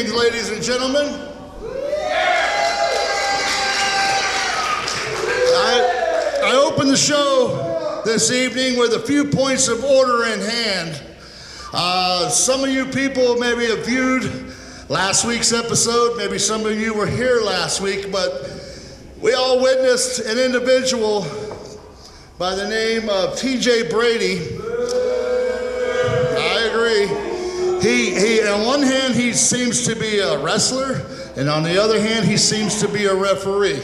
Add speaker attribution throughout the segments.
Speaker 1: evening, ladies and gentlemen. I open the show this evening with a few points of order in hand. Some of you people maybe have viewed last week's episode. Maybe some of you were here last week, but we all witnessed an individual by the name of TJ Brady. I agree. He on one hand, he seems to be a wrestler, and on the other hand, he seems to be a referee.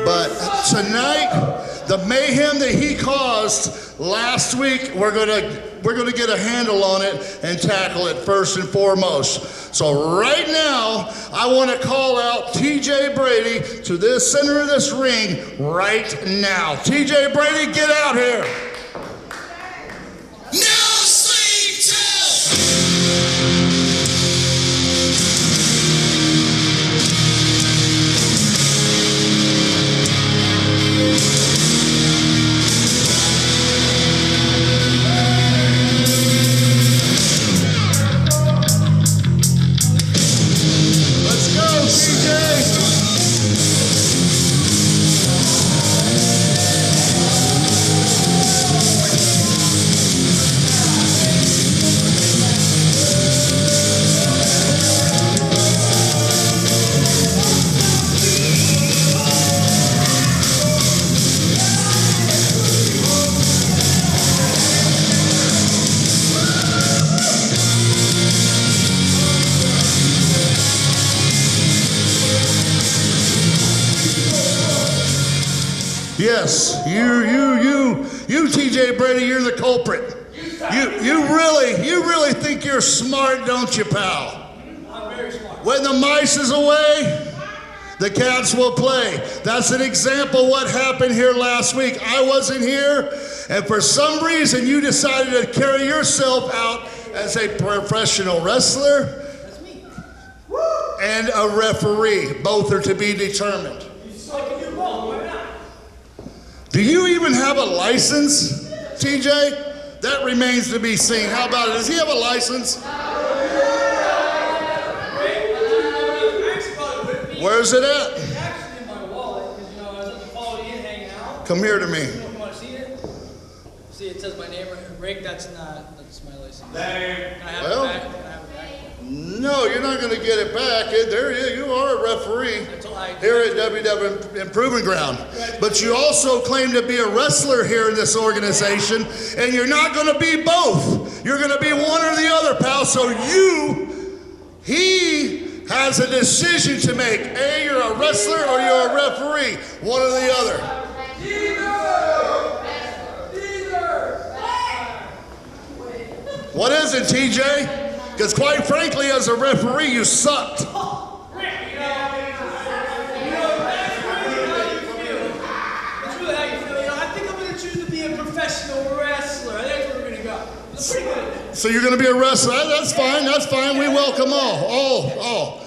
Speaker 1: But tonight, the mayhem that he caused last week, we're gonna get a handle on it and tackle it first and foremost. So right now, I want to call out TJ Brady to the center of this ring right now. TJ Brady, get out here. Yes, you, TJ Brady, you're the culprit. You really think you're smart, don't you, pal?
Speaker 2: I'm very smart.
Speaker 1: When the mice is away, the cats will play. That's an example of what happened here last week. I wasn't here, and for some reason, you decided to carry yourself out as a professional wrestler.
Speaker 2: That's me.
Speaker 1: And a referee. Both are to be determined.
Speaker 2: I can do both. Why not?
Speaker 1: Do you even have a license, TJ? That remains to be seen. How about it? Does he have a license? Where's it at?
Speaker 2: It's actually in my wallet because, I was at the Quality Inn hanging out.
Speaker 1: Come here to me.
Speaker 2: You want to see it? See, it says my name right here. Rick, that's my license. Can I have it back? Can I have it back?
Speaker 1: No, you're not going to get it back. There you are, a referee here at WWN Proving Ground. But you also claim to be a wrestler here in this organization, and you're not going to be both. You're going to be one or the other, pal. So he has a decision to make. A, you're a wrestler or you're a referee. One or the other. What is it, TJ? Because quite frankly, as a referee, you sucked.
Speaker 2: That's really how you feel. I think I'm going to choose to be a professional wrestler. I think that's where we're going to go. I'm pretty good at it.
Speaker 1: So you're going to be a wrestler. That's fine. That's fine. We welcome all.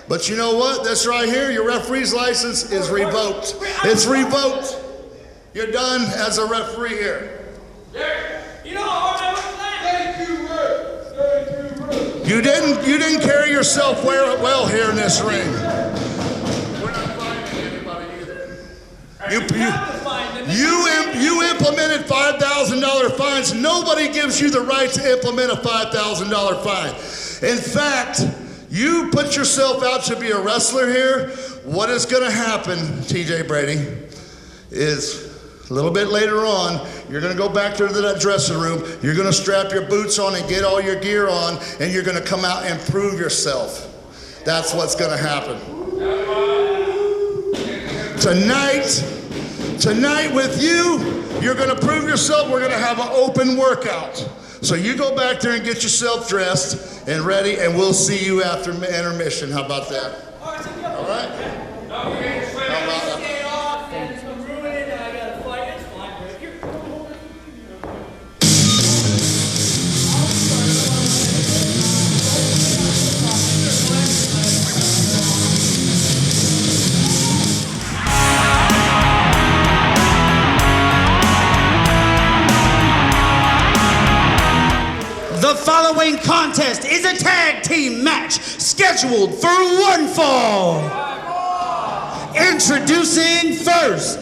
Speaker 1: But you know what? This right here, your referee's license is revoked. It's revoked. You're done as a referee here.
Speaker 2: You know how hard I work for that? Thank you, Rick.
Speaker 1: You didn't carry yourself well here in this ring. We're not finding anybody either. You implemented $5,000 fines. Nobody gives you the right to implement a $5,000 fine. In fact, you put yourself out to be a wrestler here. What is going to happen, TJ Brady, is a little bit later on, you're going to go back to that dressing room. You're going to strap your boots on and get all your gear on, and you're going to come out and prove yourself. That's what's going to happen. Tonight with you, you're going to prove yourself. We're going to have an open workout. So you go back there and get yourself dressed and ready, and we'll see you after intermission. How about that? All right? How about that?
Speaker 3: The following contest is a tag team match scheduled for one fall. Introducing first,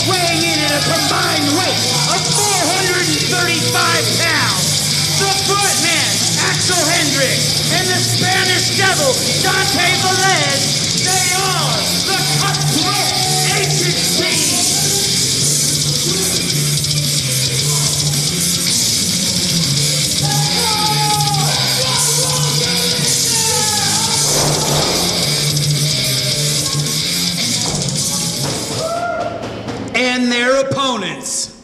Speaker 3: weighing in at a combined weight of 435 pounds, the frontman, Hendrix, and the Spanish devil, Dante Velez. They are the Cutthroat Agency. And their opponents.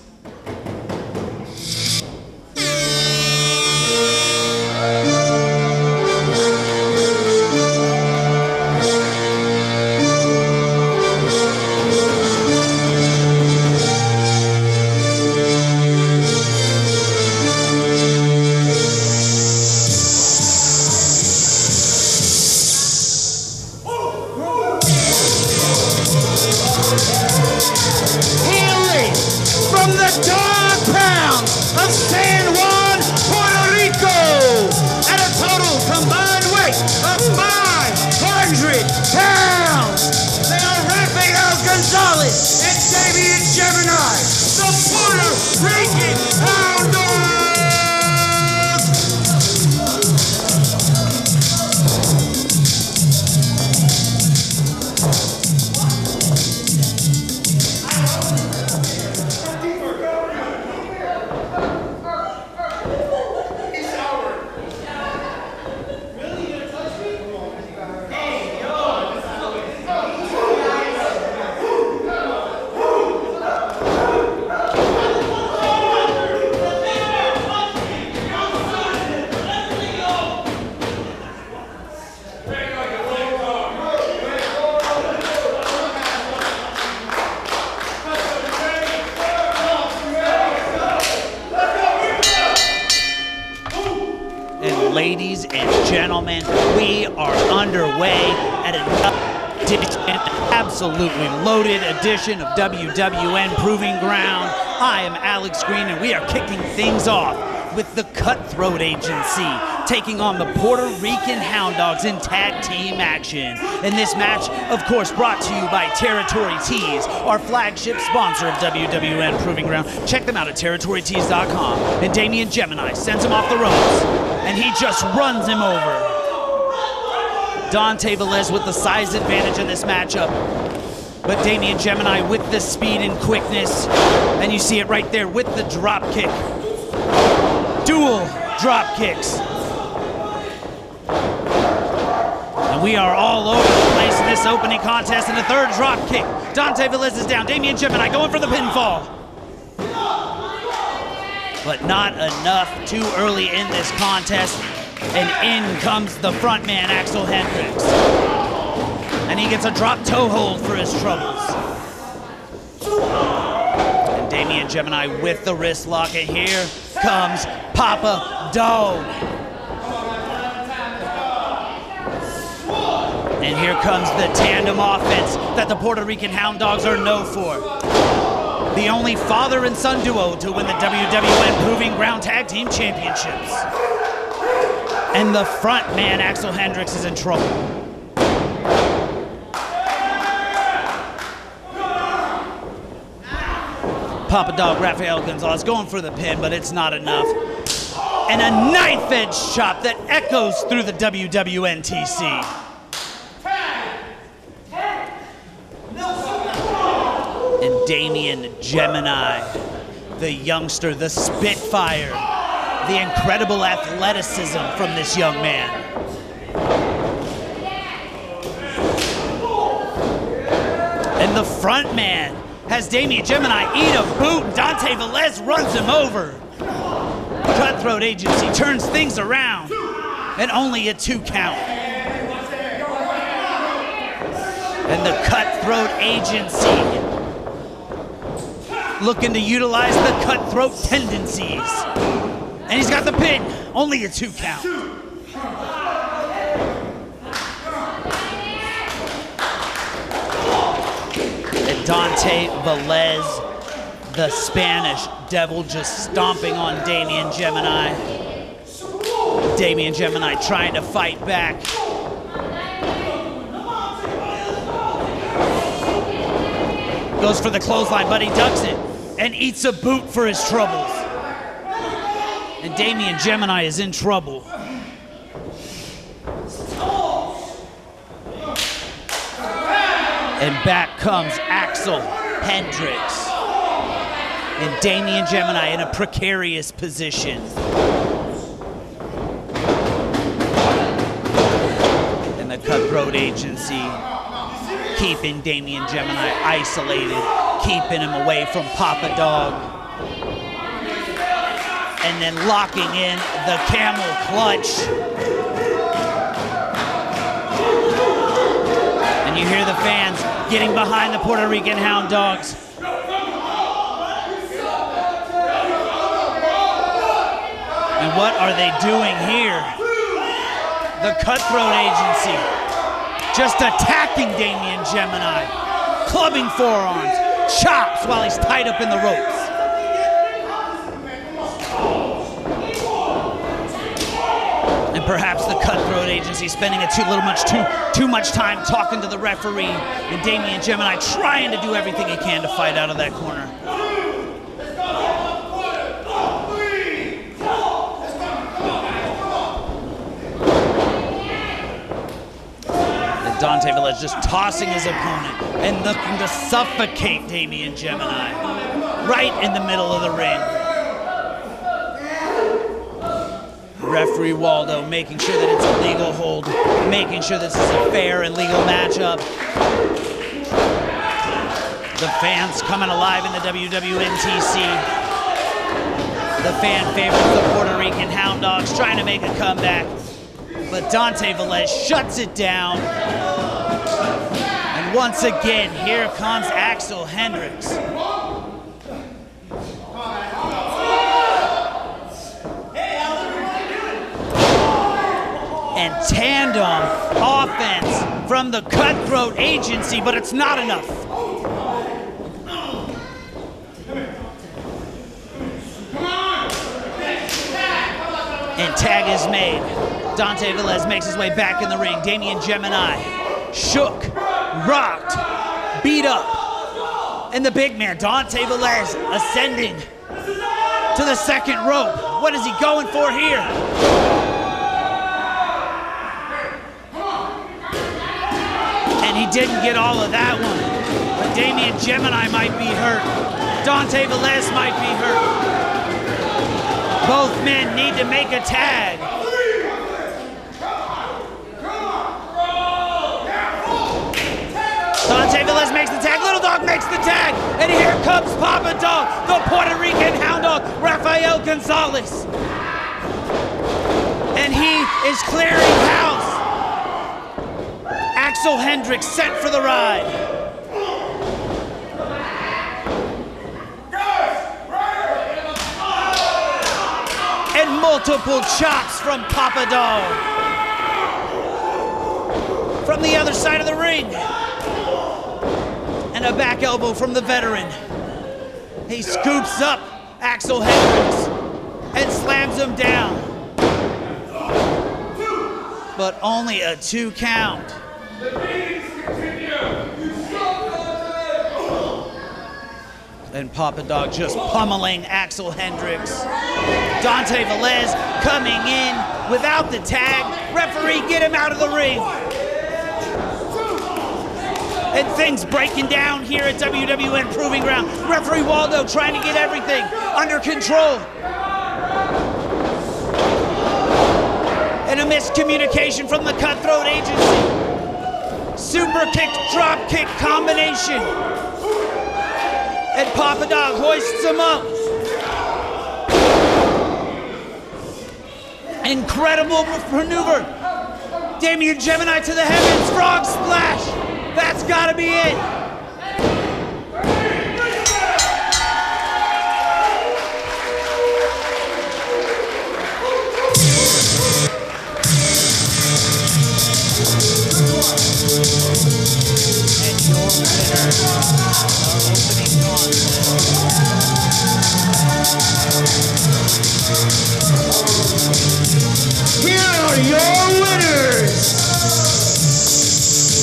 Speaker 3: From the dog pound of San Juan, Puerto Rico, at a total combined weight of 500 pounds, they are Rafael Gonzalez and Damian Jemini, the Puerto Rican Hound Dogs. Ladies and gentlemen, we are underway at an absolutely loaded edition of WWN Proving Ground. I am Alex Green, and we are kicking things off with the Cutthroat Agency taking on the Puerto Rican Hound Dogs in tag team action. And this match, of course, brought to you by Territory Tees, our flagship sponsor of WWN Proving Ground. Check them out at territorytees.com. And Damian Jemini sends him off the ropes, and he just runs him over. Dante Velez with the size advantage in this matchup, but Damian Jemini with the speed and quickness, and you see it right there with the drop kick. Dual drop kicks. And we are all over the place in this opening contest, and the third drop kick. Dante Velez is down. Damian Jemini going for the pinfall. But not enough too early in this contest. And in comes the frontman, Hendrix. And he gets a drop toe hold for his troubles. And Damian Jemini with the wrist lock, and here comes Papa Dog. And here comes the tandem offense that the Puerto Rican Hound Dogs are known for. The only father and son duo to win the WWN Proving Ground Tag Team Championships. And the front man, Hendrix, is in trouble. Papa Dog Rafael Gonzalez going for the pin, but it's not enough. And a knife edge chop that echoes through the WWN TC. And Damian Jemini, the youngster, the Spitfire, the incredible athleticism from this young man. And the front man has Damian Jemini eat a boot, and Dante Velez runs him over. Cutthroat Agency turns things around, and only a 2 count. And the Cutthroat Agency looking to utilize the cutthroat tendencies. And he's got the pin, only a 2 count. And Dante Velez, the Spanish devil, just stomping on Damian Jemini. Damian Jemini trying to fight back. Goes for the clothesline, but he ducks it and eats a boot for his troubles. And Damian Jemini is in trouble. And back comes Axel Hendrix. And Damian Jemini in a precarious position. And the Cutthroat Agency keeping Damian Jemini isolated, keeping him away from Papa Dog. And then locking in the camel clutch. And you hear the fans getting behind the Puerto Rican Hound Dogs. And what are they doing here? The Cutthroat Agency just attacking Damian Jemini, clubbing forearms, chops while he's tied up in the ropes. And perhaps the Cutthroat Agency spending too much time talking to the referee, and Damian Jemini trying to do everything he can to fight out of that corner. Dante Velez just tossing his opponent and looking to suffocate Damian Jemini right in the middle of the ring. Referee Waldo making sure that it's a legal hold, making sure this is a fair and legal matchup. The fans coming alive in the WWN TC. The fan favorites, the Puerto Rican Hound Dogs, trying to make a comeback. But Dante Velez shuts it down. And once again, here comes Axel Hendrix. And tandem offense from the Cutthroat Agency, but it's not enough. And tag is made. Dante Velez makes his way back in the ring. Damian Jemini shook, rocked, beat up. And the big man, Dante Velez, ascending to the second rope. What is he going for here? And he didn't get all of that one. But Damian Jemini might be hurt. Dante Velez might be hurt. Both men need to make a tag. Dante Velez makes the tag, Little Dog makes the tag, and here comes Papa Dog, the Puerto Rican Hound Dog, Rafael Gonzalez. And he is clearing house. Axel Hendrix sent for the ride. And multiple chops from Papa Dog. From the other side of the ring. And a back elbow from the veteran. He scoops up Axel Hendrix and slams him down. But only a 2 count. And Papa Dog just pummeling Axel Hendrix. Dante Velez coming in without the tag. Referee, get him out of the ring. And things breaking down here at WWN Proving Ground. Referee Waldo trying to get everything under control. And a miscommunication from the Cutthroat Agency. Super kick, drop kick combination. And Papa Dog hoists him up. Incredible maneuver. Damian Jemini to the heavens, frog splash. That's gotta be it. And your winner of our opening contest.
Speaker 4: Here are your winners.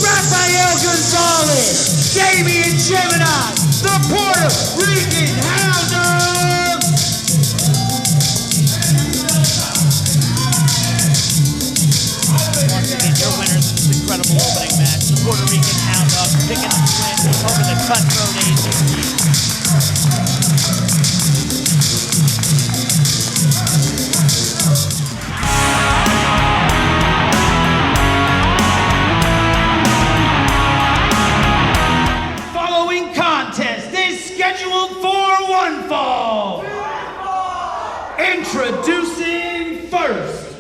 Speaker 4: Rafael Gonzalez, Damian Jemini, the Puertorican Hound.
Speaker 3: Once again, your winners in this incredible opening match, the Puertorican Hound picking up the win over the Cutthroat ACC.
Speaker 4: Scheduled for one fall. Introducing first.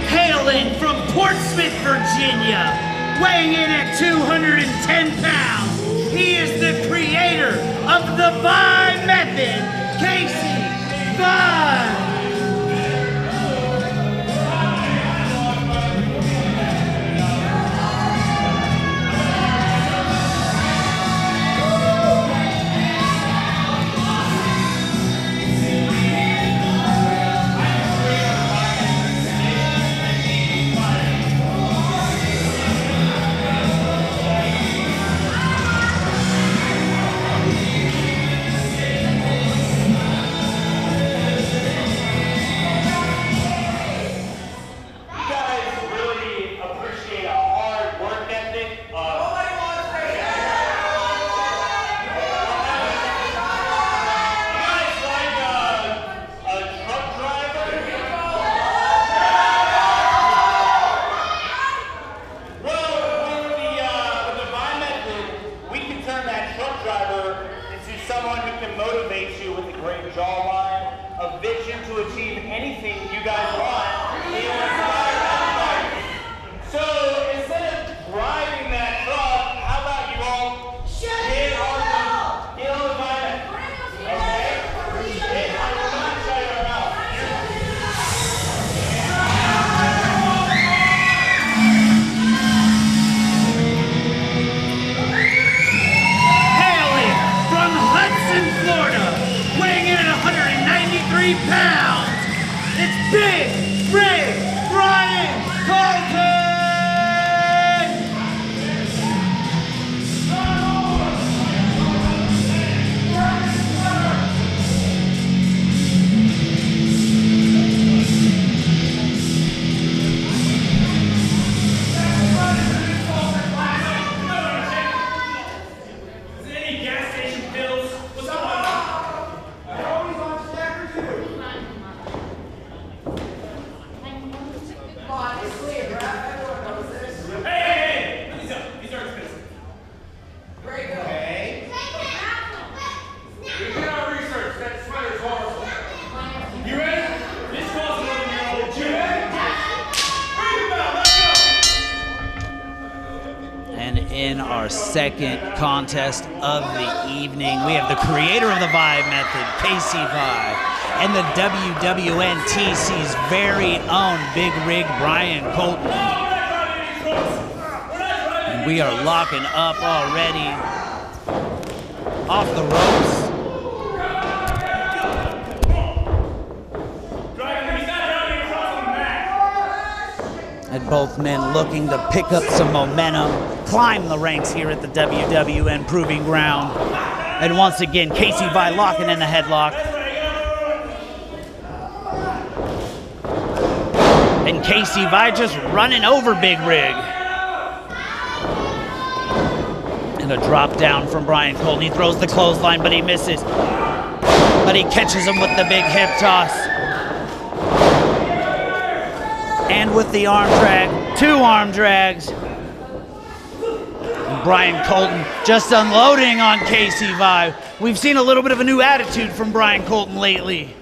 Speaker 4: Hailing from Portsmouth, Virginia, weighing in at 210 pounds. He is the creator of the Vi method, Casey Vi. Pounds. It's Big Rick Bryan Colton.
Speaker 5: Is there any gas station pills? What's up?
Speaker 3: In our second contest of the evening, we have the creator of the Vi method, Casey Vi, and the WWN TC's very own Big Rig Bryan Colton. And we are locking up already off the ropes. And both men looking to pick up some momentum, climb the ranks here at the WWN Proving Ground. And once again, Casey Vi locking in the headlock. And Casey Vi just running over Big Rig. And a drop down from Bryan Colton. He throws the clothesline, but he misses. But he catches him with the big hip toss. And with the arm drag, 2 arm drags. And Bryan Colton just unloading on Casey Vi. We've seen a little bit of a new attitude from Bryan Colton lately.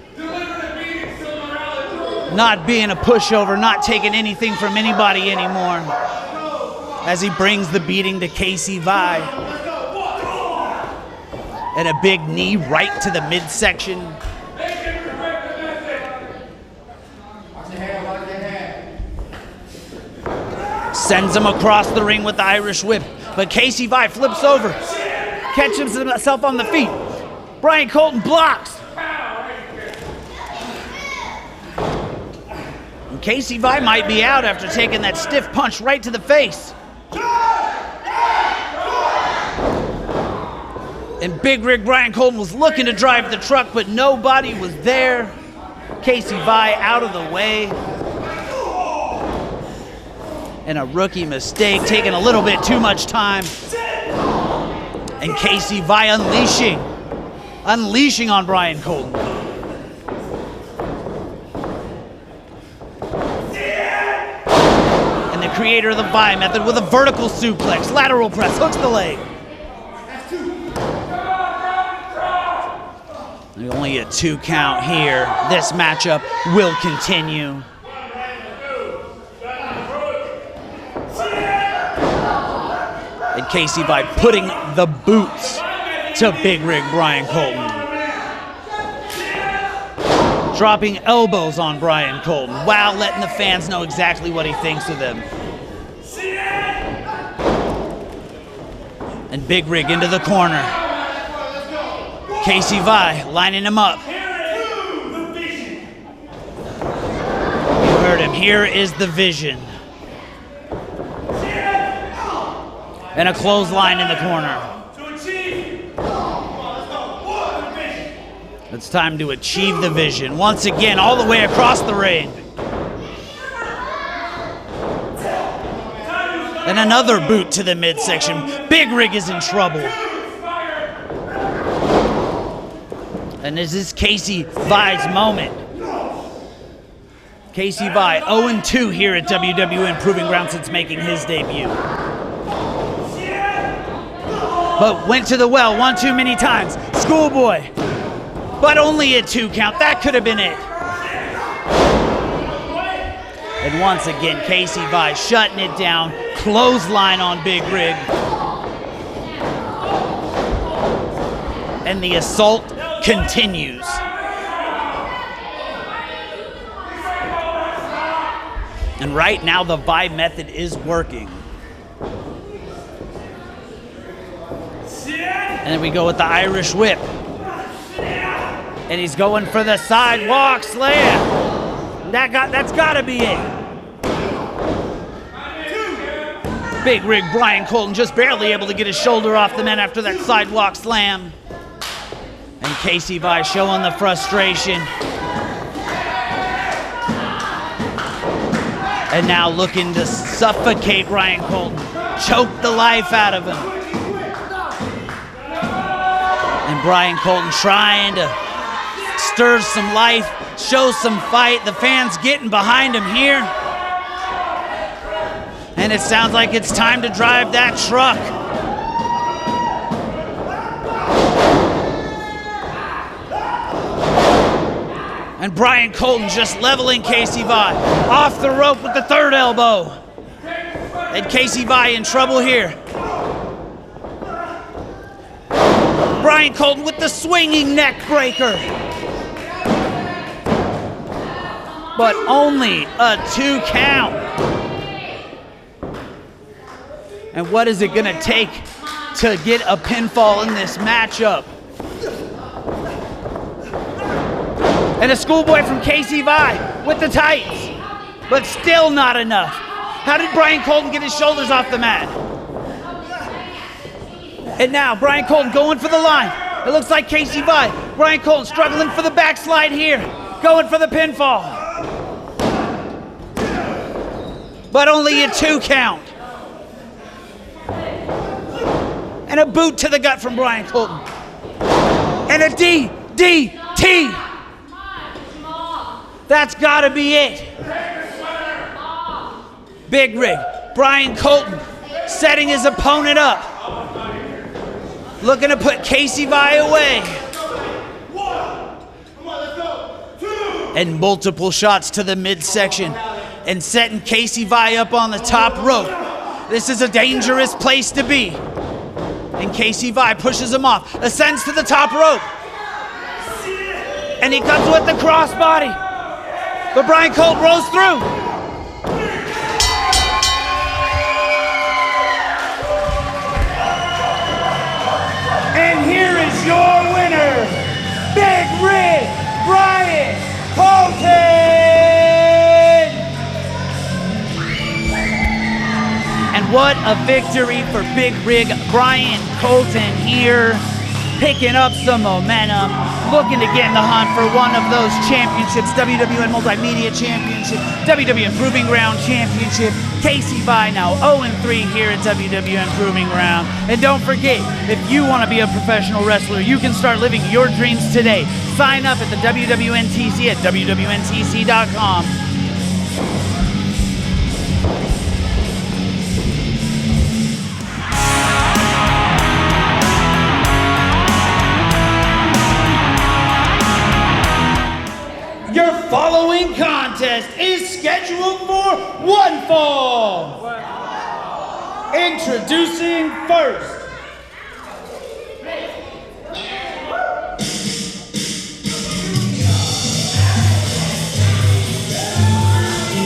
Speaker 3: not being a pushover, not taking anything from anybody anymore, as he brings the beating to Casey Vi. And a big knee right to the midsection. Sends him across the ring with the Irish whip. But Casey Vi flips over, catches himself on the feet. Bryan Colton blocks. And Casey Vi might be out after taking that stiff punch right to the face. And Big Rig Bryan Colton was looking to drive the truck, but nobody was there. Casey Vi out of the way. And a rookie mistake, taking a little bit too much time. And Casey Vi unleashing on Bryan Colton. And the creator of the Vi method with a vertical suplex, lateral press, hooks the leg. Only a 2 count here. This matchup will continue. And Casey Vi putting the boots to Big Rig Bryan Colton. Dropping elbows on Bryan Colton while letting the fans know exactly what he thinks of them. And Big Rig into the corner. Casey Vi lining him up. You heard him. Here is the vision. And a clothesline in the corner. It's time to achieve the vision. Once again, all the way across the ring. And another boot to the midsection. Big Rig is in trouble. And this is Casey Vi's moment. Casey Vi 0-2 here at WWN Proving Ground since making his debut. But went to the well one too many times. Schoolboy, but only a 2 count. That could have been it. And once again, Casey Vi shutting it down. Clothesline on Big Rig. And the assault continues. And right now, the Vi method is working. And then we go with the Irish whip. And he's going for the sidewalk slam. That's gotta be it. Big Rig Bryan Colton just barely able to get his shoulder off the man after that sidewalk slam. And Casey Vi showing the frustration. And now looking to suffocate Bryan Colton. Choke the life out of him. And Bryan Colton trying to stir some life, show some fight. The fans getting behind him here. And it sounds like it's time to drive that truck. And Bryan Colton just leveling Casey Vi. Off the rope with the third elbow. And Casey Vi in trouble here. Bryan Colton with the swinging neck breaker. But only a 2 count. And what is it gonna take to get a pinfall in this matchup? And a schoolboy from Casey Vi with the tights, but still not enough. How did Bryan Colton get his shoulders off the mat? And now Bryan Colton going for the line. It looks like Casey Vi. Bryan Colton struggling for the backslide here, going for the pinfall. But only a 2 count. And a boot to the gut from Bryan Colton. And a DDT. That's gotta be it. Big Rig, Bryan Colton setting his opponent up. Looking to put Casey Vi away. and multiple shots to the midsection and setting Casey Vi up on the top rope. This is a dangerous place to be. And Casey Vi pushes him off, ascends to the top rope. And he comes with the crossbody. But Bryan Colt rolls through.
Speaker 4: And here is your winner, Big Rig Bryan Colton!
Speaker 3: And what a victory for Big Rig Bryan Colton here, picking up some momentum, looking to get in the hunt for one of those championships, WWN Multimedia Championship, WWN Proving Ground Championship. Casey Vi now 0-3 here at WWN Proving Ground. And don't forget, if you want to be a professional wrestler, you can start living your dreams today. Sign up at the WWNTC at WWNTC.com.
Speaker 4: Your following contest is scheduled for one fall. Introducing first,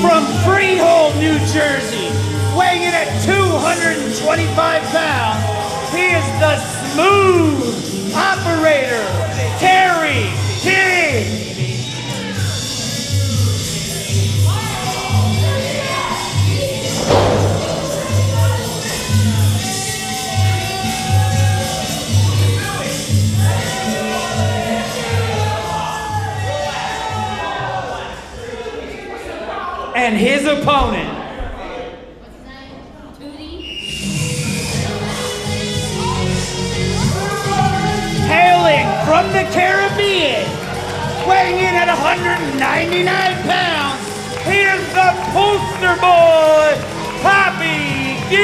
Speaker 4: from Freehold, New Jersey, weighing in at 225 pounds, he is the smooth operator, Terry Kidd. And his opponent, hailing from the Caribbean, weighing in at 199 pounds, he is the poster boy, Papi D.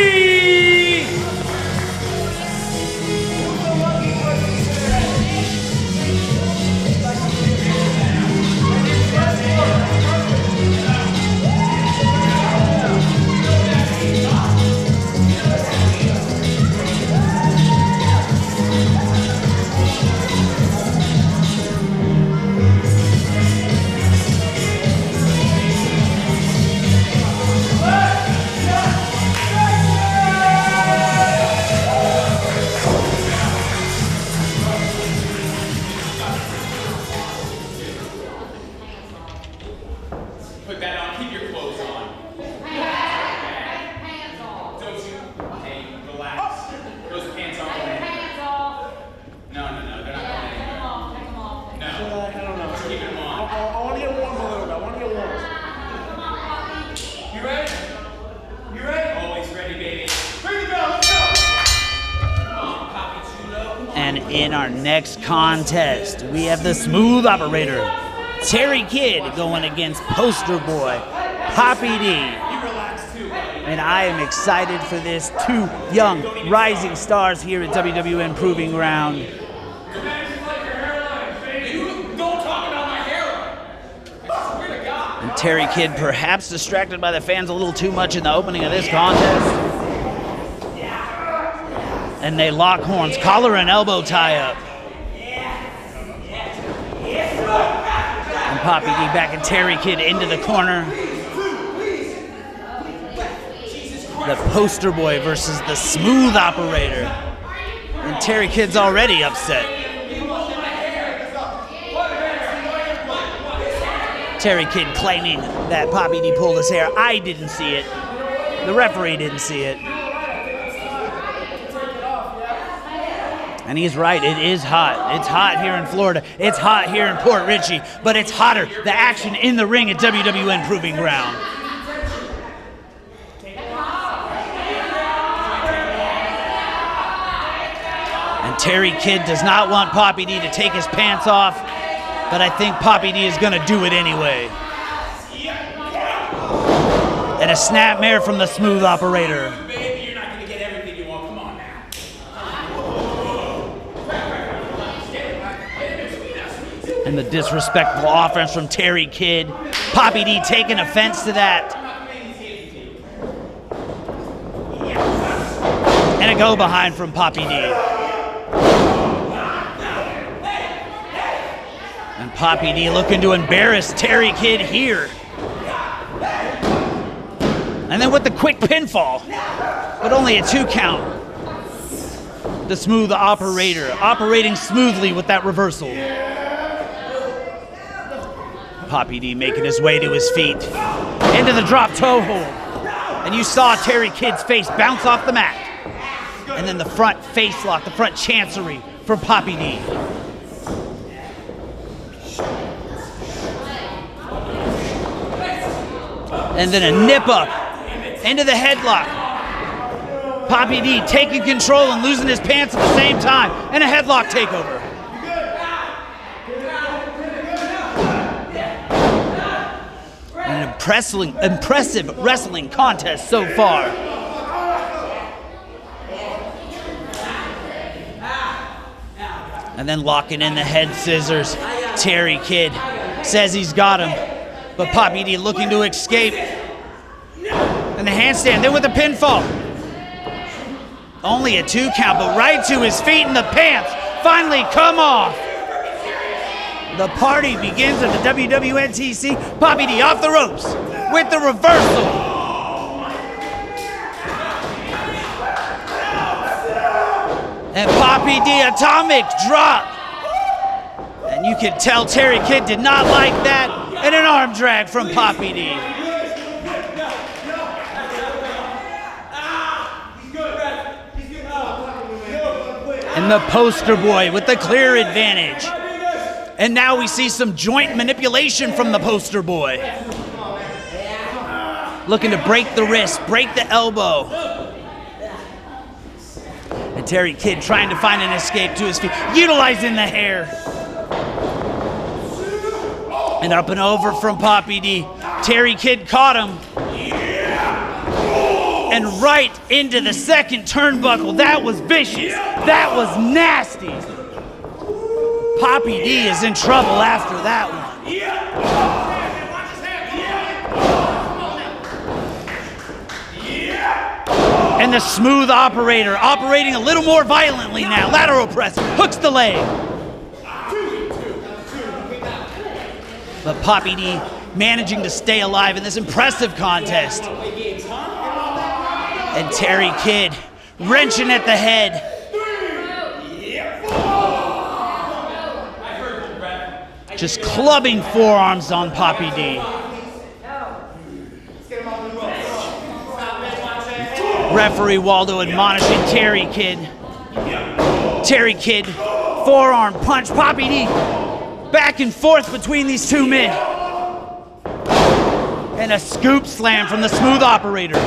Speaker 3: In our next contest, we have the smooth operator, Terry Kidd, going against poster boy, Papi D. And I am excited for this. Two young rising stars here at WWN Proving Ground. And Terry Kidd perhaps distracted by the fans a little too much in the opening of this contest. And they lock horns, collar and elbow tie up. And Papi D backing Terry Kidd into the corner. The poster boy versus the smooth operator. And Terry Kidd's already upset. Terry Kidd claiming that Papi D pulled his hair. I didn't see it. The referee didn't see it. And he's right, it is hot. It's hot here in Florida. It's hot here in Port Richey, but it's hotter. The action in the ring at WWN Proving Ground. And Terry Kidd does not want Papi D to take his pants off, but I think Papi D is gonna do it anyway. And a snapmare from the smooth operator. And the disrespectful offense from Terry Kidd. Papi D taking offense to that. And a go behind from Papi D. And Papi D looking to embarrass Terry Kidd here. And then with the quick pinfall, but only a 2 count. The smooth operator, operating smoothly with that reversal. Papi D making his way to his feet, into the drop toe hold. And you saw Terry Kidd's face bounce off the mat. And then the front face lock, the front chancery from Papi D. And then a nip up into the headlock. Papi D taking control and losing his pants at the same time. And a headlock takeover. An impressive wrestling contest so far. And then locking in the head scissors. Terry Kidd says he's got him, but Papi D looking to escape. And the handstand, then with the pinfall. Only a 2 count, but right to his feet, and the pants finally come off. The party begins at the WWN TC. Papi D off the ropes with the reversal. And Papi D atomic drop. And you can tell Terry Kidd did not like that. And an arm drag from Papi D. And the poster boy with the clear advantage. And now we see some joint manipulation from the poster boy. Looking to break the wrist, break the elbow. And Terry Kidd trying to find an escape to his feet, utilizing the hair. And up and over from Papi D. Terry Kidd caught him. And right into the second turnbuckle. That was vicious. That was nasty. Papi D is in trouble after that one. And the smooth operator operating a little more violently now. Lateral press, hooks the leg. But Papi D managing to stay alive in this impressive contest. And Terry Kidd wrenching at the head. Just clubbing forearms on Papi D. Referee Waldo admonishing Terry Kidd. Terry Kidd, forearm punch. Papi D back and forth between these two men. And a scoop slam from the smooth operator.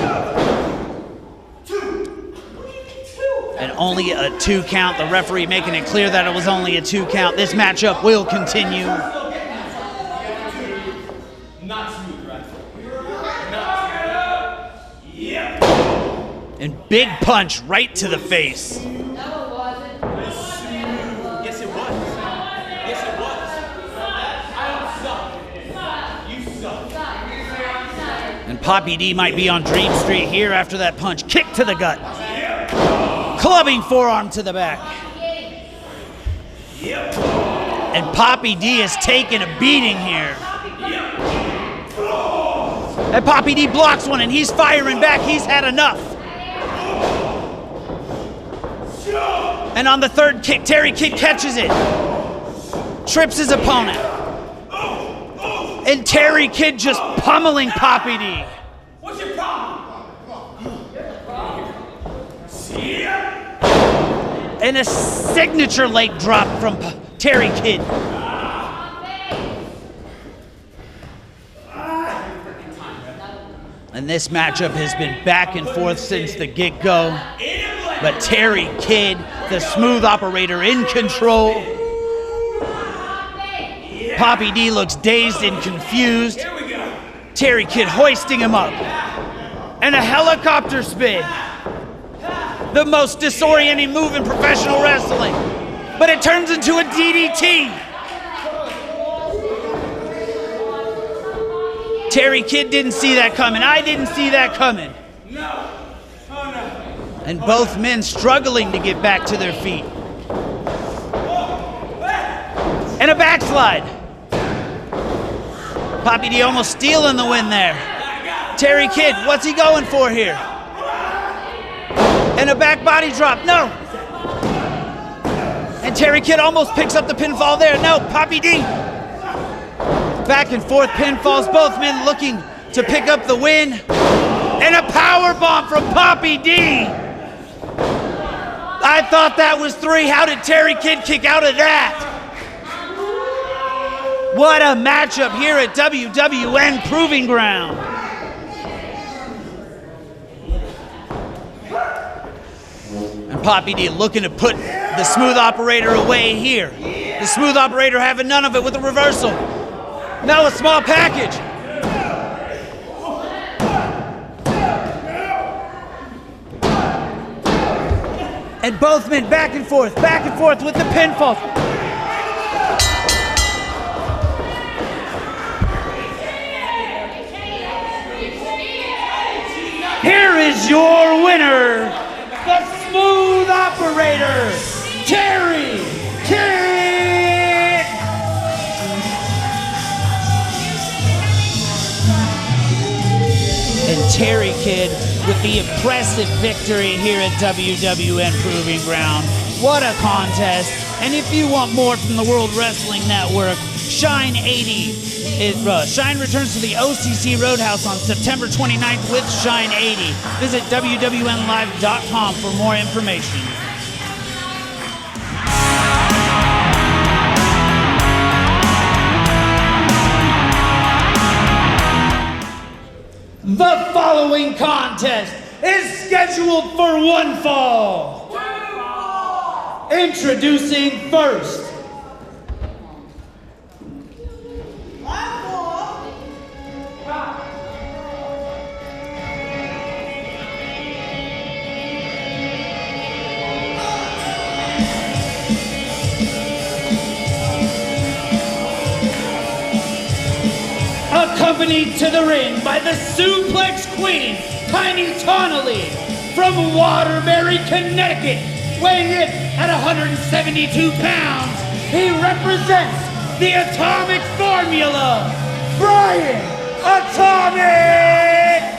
Speaker 3: And only a 2 count. The referee making it clear that it was only a 2 count. This matchup will continue. And big punch right to the face.
Speaker 5: Yes, it was. Yes, it was. I don't suck. You suck.
Speaker 3: And Papi D might be on Dream Street here after that punch. Kick to the gut. Clubbing forearm to the back. And Papi D is taking a beating here. And Papi D blocks one and he's firing back. He's had enough. And on the third kick, Terry Kidd catches it. Trips his opponent. And Terry Kidd just pummeling Papi D.
Speaker 5: What's your problem?
Speaker 3: And a signature leg drop from Terry Kidd. And this matchup has been back and forth since the get-go. But Terry Kidd, the smooth operator, in control. Papi D looks dazed and confused. Terry Kidd hoisting him up. And a helicopter spin. The most disorienting move in professional wrestling. But it turns into a DDT. Terry Kidd didn't see that coming. I didn't see that coming.
Speaker 4: No. Oh, no.
Speaker 3: And both men struggling to get back to their feet. And a backslide. Papi D almost stealing the win there. Terry Kidd, what's he going for here? And a back body drop, no. And Terry Kidd almost picks up the pinfall there. No, Papi D. Back and forth pinfalls, both men looking to pick up the win. And a power bomb from Papi D. I thought that was 3. How did Terry Kidd kick out of that? What a matchup here at WWN Proving Ground. And Papi D looking to put the smooth operator away here. The smooth operator having none of it with a reversal. Now a small package. And both men back and forth with the pinfall. Here is your winner, the smooth operator, Terry Kidd. And Terry Kidd with the impressive victory here at WWN Proving Ground. What a contest. And if you want more from the World Wrestling Network, Shine returns to the OCC Roadhouse on September 29th with Shine 80. Visit WWNlive.com for more information. The following contest is scheduled for one fall. Introducing first, accompanied to the ring by the Suplex Queen, Tiny Tanaily, from Waterbury, Connecticut, weighing in at 172 pounds. He represents the Atomic Formula, Bryan Atomic!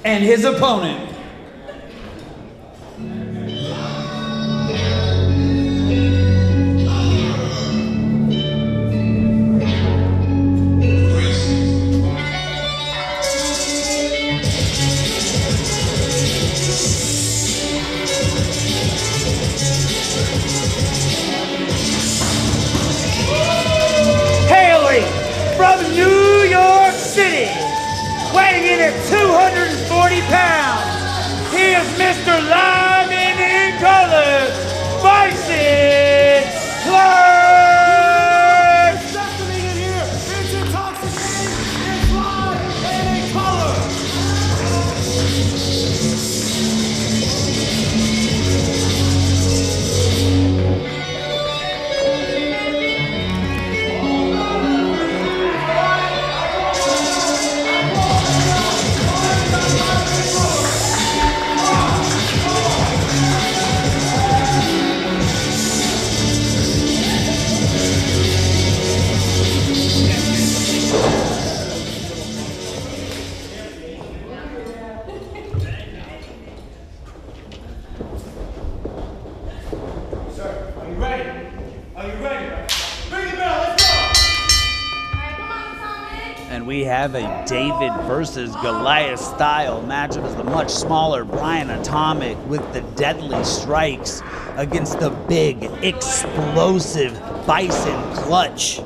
Speaker 3: And his opponent, hailing from New York City, weighing in at 240 pounds, he is Mr. Lyman in color, Byson Clark!
Speaker 6: Something in here, it's intoxicating, it's live, and in color!
Speaker 3: and we have a David versus Goliath style matchup as the much smaller Bryan Atomic with the deadly strikes against the big, explosive Bison Clutch.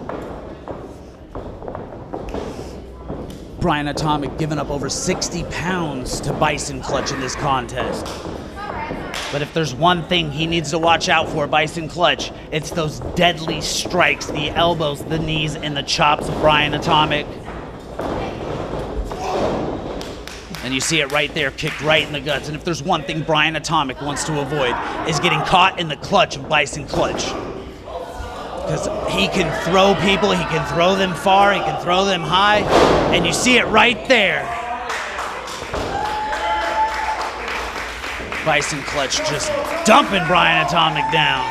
Speaker 3: Bryan Atomic giving up over 60 pounds to Bison Clutch in this contest. But if there's one thing he needs to watch out for, Bison Clutch, it's those deadly strikes, the elbows, the knees, and the chops of Bryan Atomic. And you see it right there, kicked right in the guts. And if there's one thing Bryan Atomic wants to avoid, is getting caught in the clutch of Bison Clutch. Because he can throw people, he can throw them far, he can throw them high, and you see it right there. Bison Clutch just dumping Bryan Atomic down.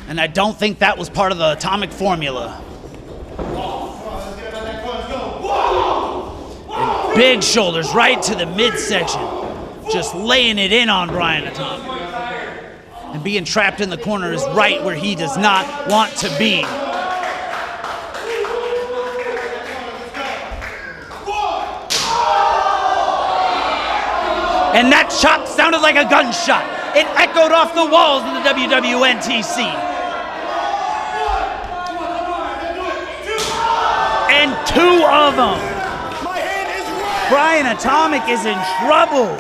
Speaker 3: And I don't think that was part of the Atomic formula. And big shoulders right to the midsection, just laying it in on Bryan Atomic. And being trapped in the corner is right where he does not want to be. And that chop sounded like a gunshot. It echoed off the walls of the WWN TC. And 2 of them. Bryan Atomic is in trouble.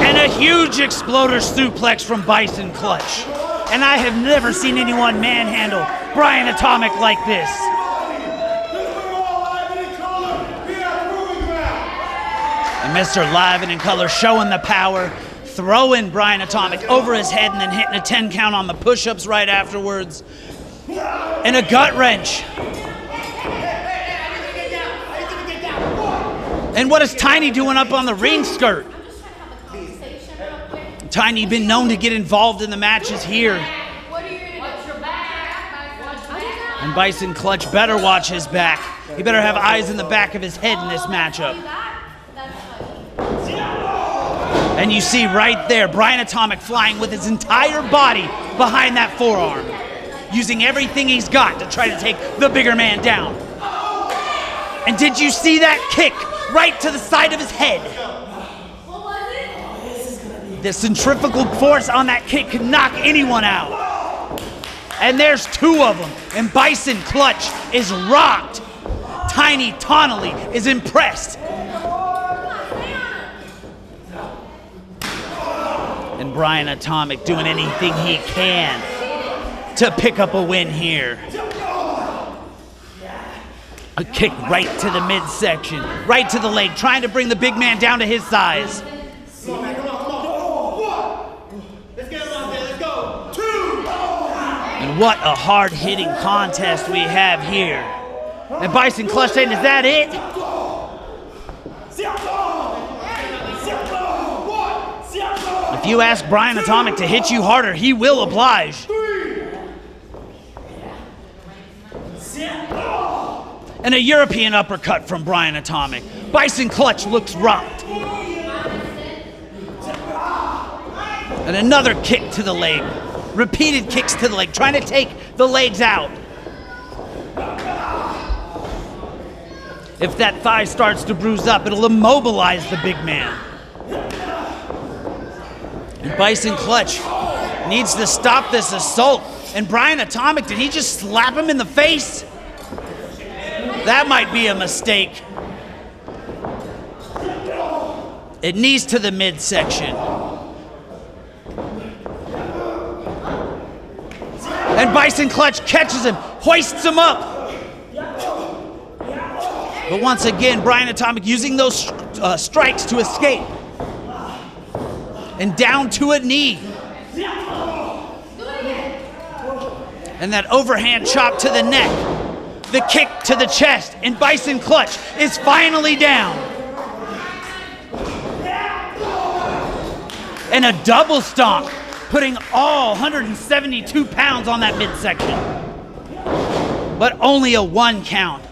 Speaker 3: And a huge exploder suplex from Bison Clutch. And I have never seen anyone manhandle Bryan Atomic like this. And Mr. Live and in color showing the power, throwing Bryan Atomic over his head and then hitting a 10 count on the push-ups right afterwards. And a gut wrench. And what is Tiny doing up on the ring skirt? Tiny been known to get involved in the matches here. And Bison Clutch better watch his back. He better have eyes in the back of his head in this matchup. And you see right there, Bryan Atomic flying with his entire body behind that forearm, using everything he's got to try to take the bigger man down. And did you see that kick right to the side of his head? The centrifugal force on that kick could knock anyone out. And there's 2 of them, and Bison Clutch is rocked. Tiny Tanaily is impressed. And Bryan Atomic doing anything he can to pick up a win here. A kick right to the midsection, right to the leg, trying to bring the big man down to his size. And what a hard-hitting contest we have here. And Bison Clutch saying, is that it? If you ask Bryan Atomic to hit you harder, he will oblige. And a European uppercut from Bryan Atomic. Bison Clutch looks rocked. And another kick to the leg. Repeated kicks to the leg, trying to take the legs out. If that thigh starts to bruise up, it'll immobilize the big man. And Bison Clutch needs to stop this assault. And Bryan Atomic, did he just slap him in the face? That might be a mistake. It knees to the midsection. And Bison Clutch catches him, hoists him up. But once again, Bryan Atomic using those strikes to escape. And down to a knee. And that overhand chop to the neck. The kick to the chest. And Bison Clutch is finally down. And a double stomp, putting all 172 pounds on that midsection. But only a 1 count.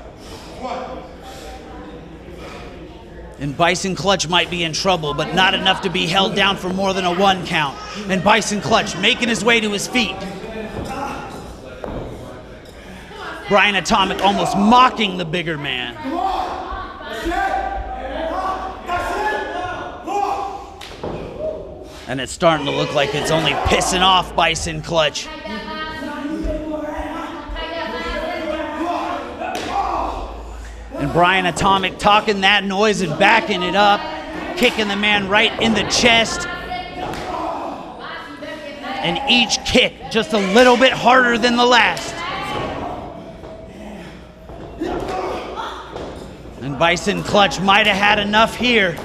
Speaker 3: And Bison Clutch might be in trouble, but not enough to be held down for more than a 1 count. And Bison Clutch making his way to his feet. Bryan Atomic almost mocking the bigger man. And it's starting to look like it's only pissing off Bison And Bryan Atomic talking that noise and backing it up, kicking the man right in the chest. And each kick just a little bit harder than the last. And Bison Clutch might have had enough here.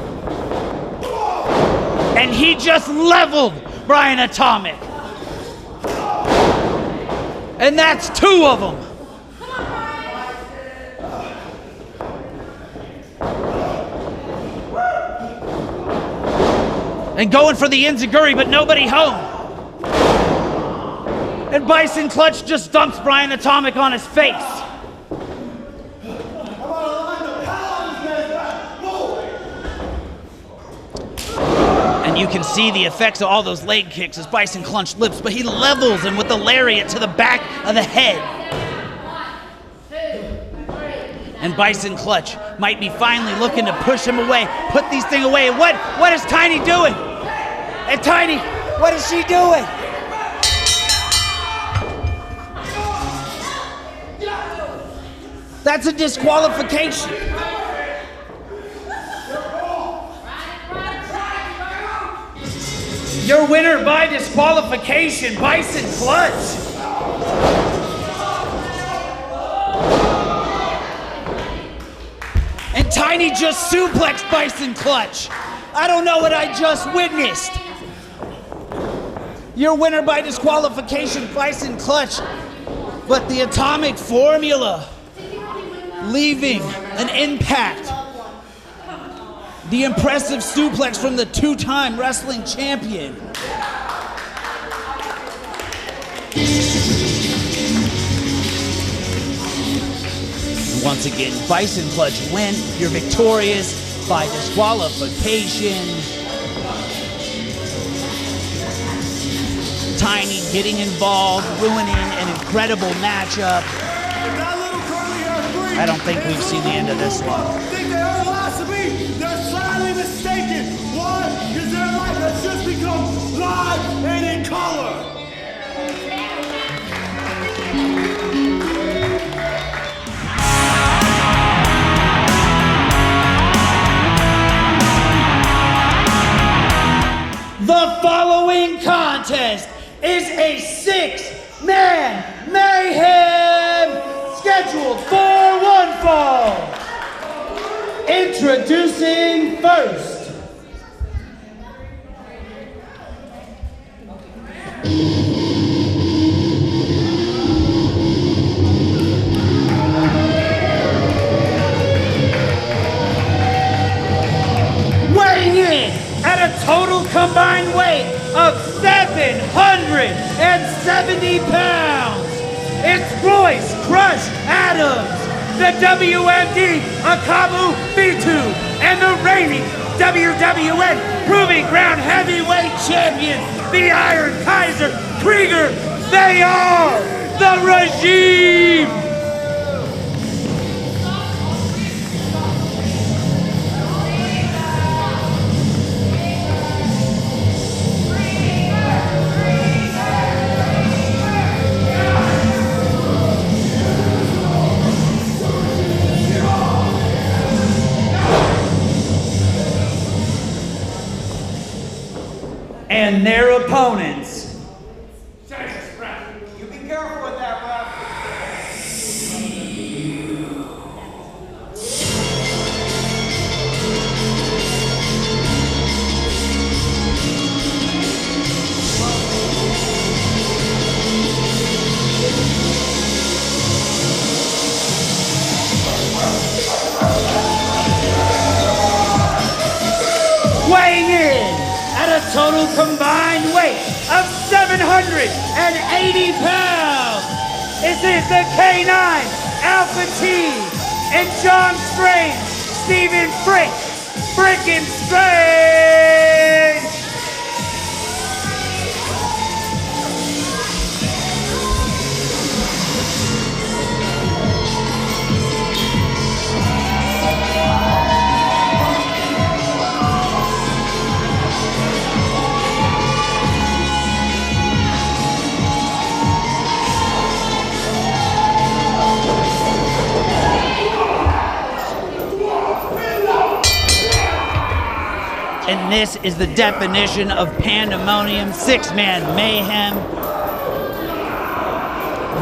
Speaker 3: And he just leveled Bryan Atomic. And that's 2 of them. And going for the enziguri, but nobody home. And Bison Clutch just dumps Bryan Atomic on his face. And you can see the effects of all those leg kicks as Bison Clutch lips, but he levels him with the lariat to the back of the head. And Bison Clutch might be finally looking to push him away, put these things away. And what is Tiny doing? And Tiny, what is she doing? That's a disqualification. Your winner by disqualification, Bison Clutch. And Tiny just suplexed Bison Clutch. I don't know what I just witnessed. Your winner by disqualification, Bison Clutch. But the Atomic Formula leaving an impact. The impressive suplex from the 2-time wrestling champion. Once again, Bison Clutch win. You're victorious by disqualification. Tiny getting involved, ruining an incredible matchup. I don't think we've seen the end of this one.
Speaker 6: Think they heard lies to me? They're sadly mistaken. Why? Because their life has just become live and in color.
Speaker 4: The following contest is a 6-man mayhem scheduled for one fall. Introducing first. Weighing in at a total combined weight of 770 pounds. It's Royce Crush Adams, the WMD Akabu B2, and the reigning WWN Proving Ground Heavyweight Champion, the Iron Kaiser Krieger. They are the Regime. And their opponents.
Speaker 6: Jesus, ref. You be careful with that, ref.
Speaker 4: Weighing in at a total combined weight of 780 pounds. This is the K9 Alpha Team and John Strange, Stephen Frickin Strange.
Speaker 3: And this is the definition of pandemonium, six-man mayhem.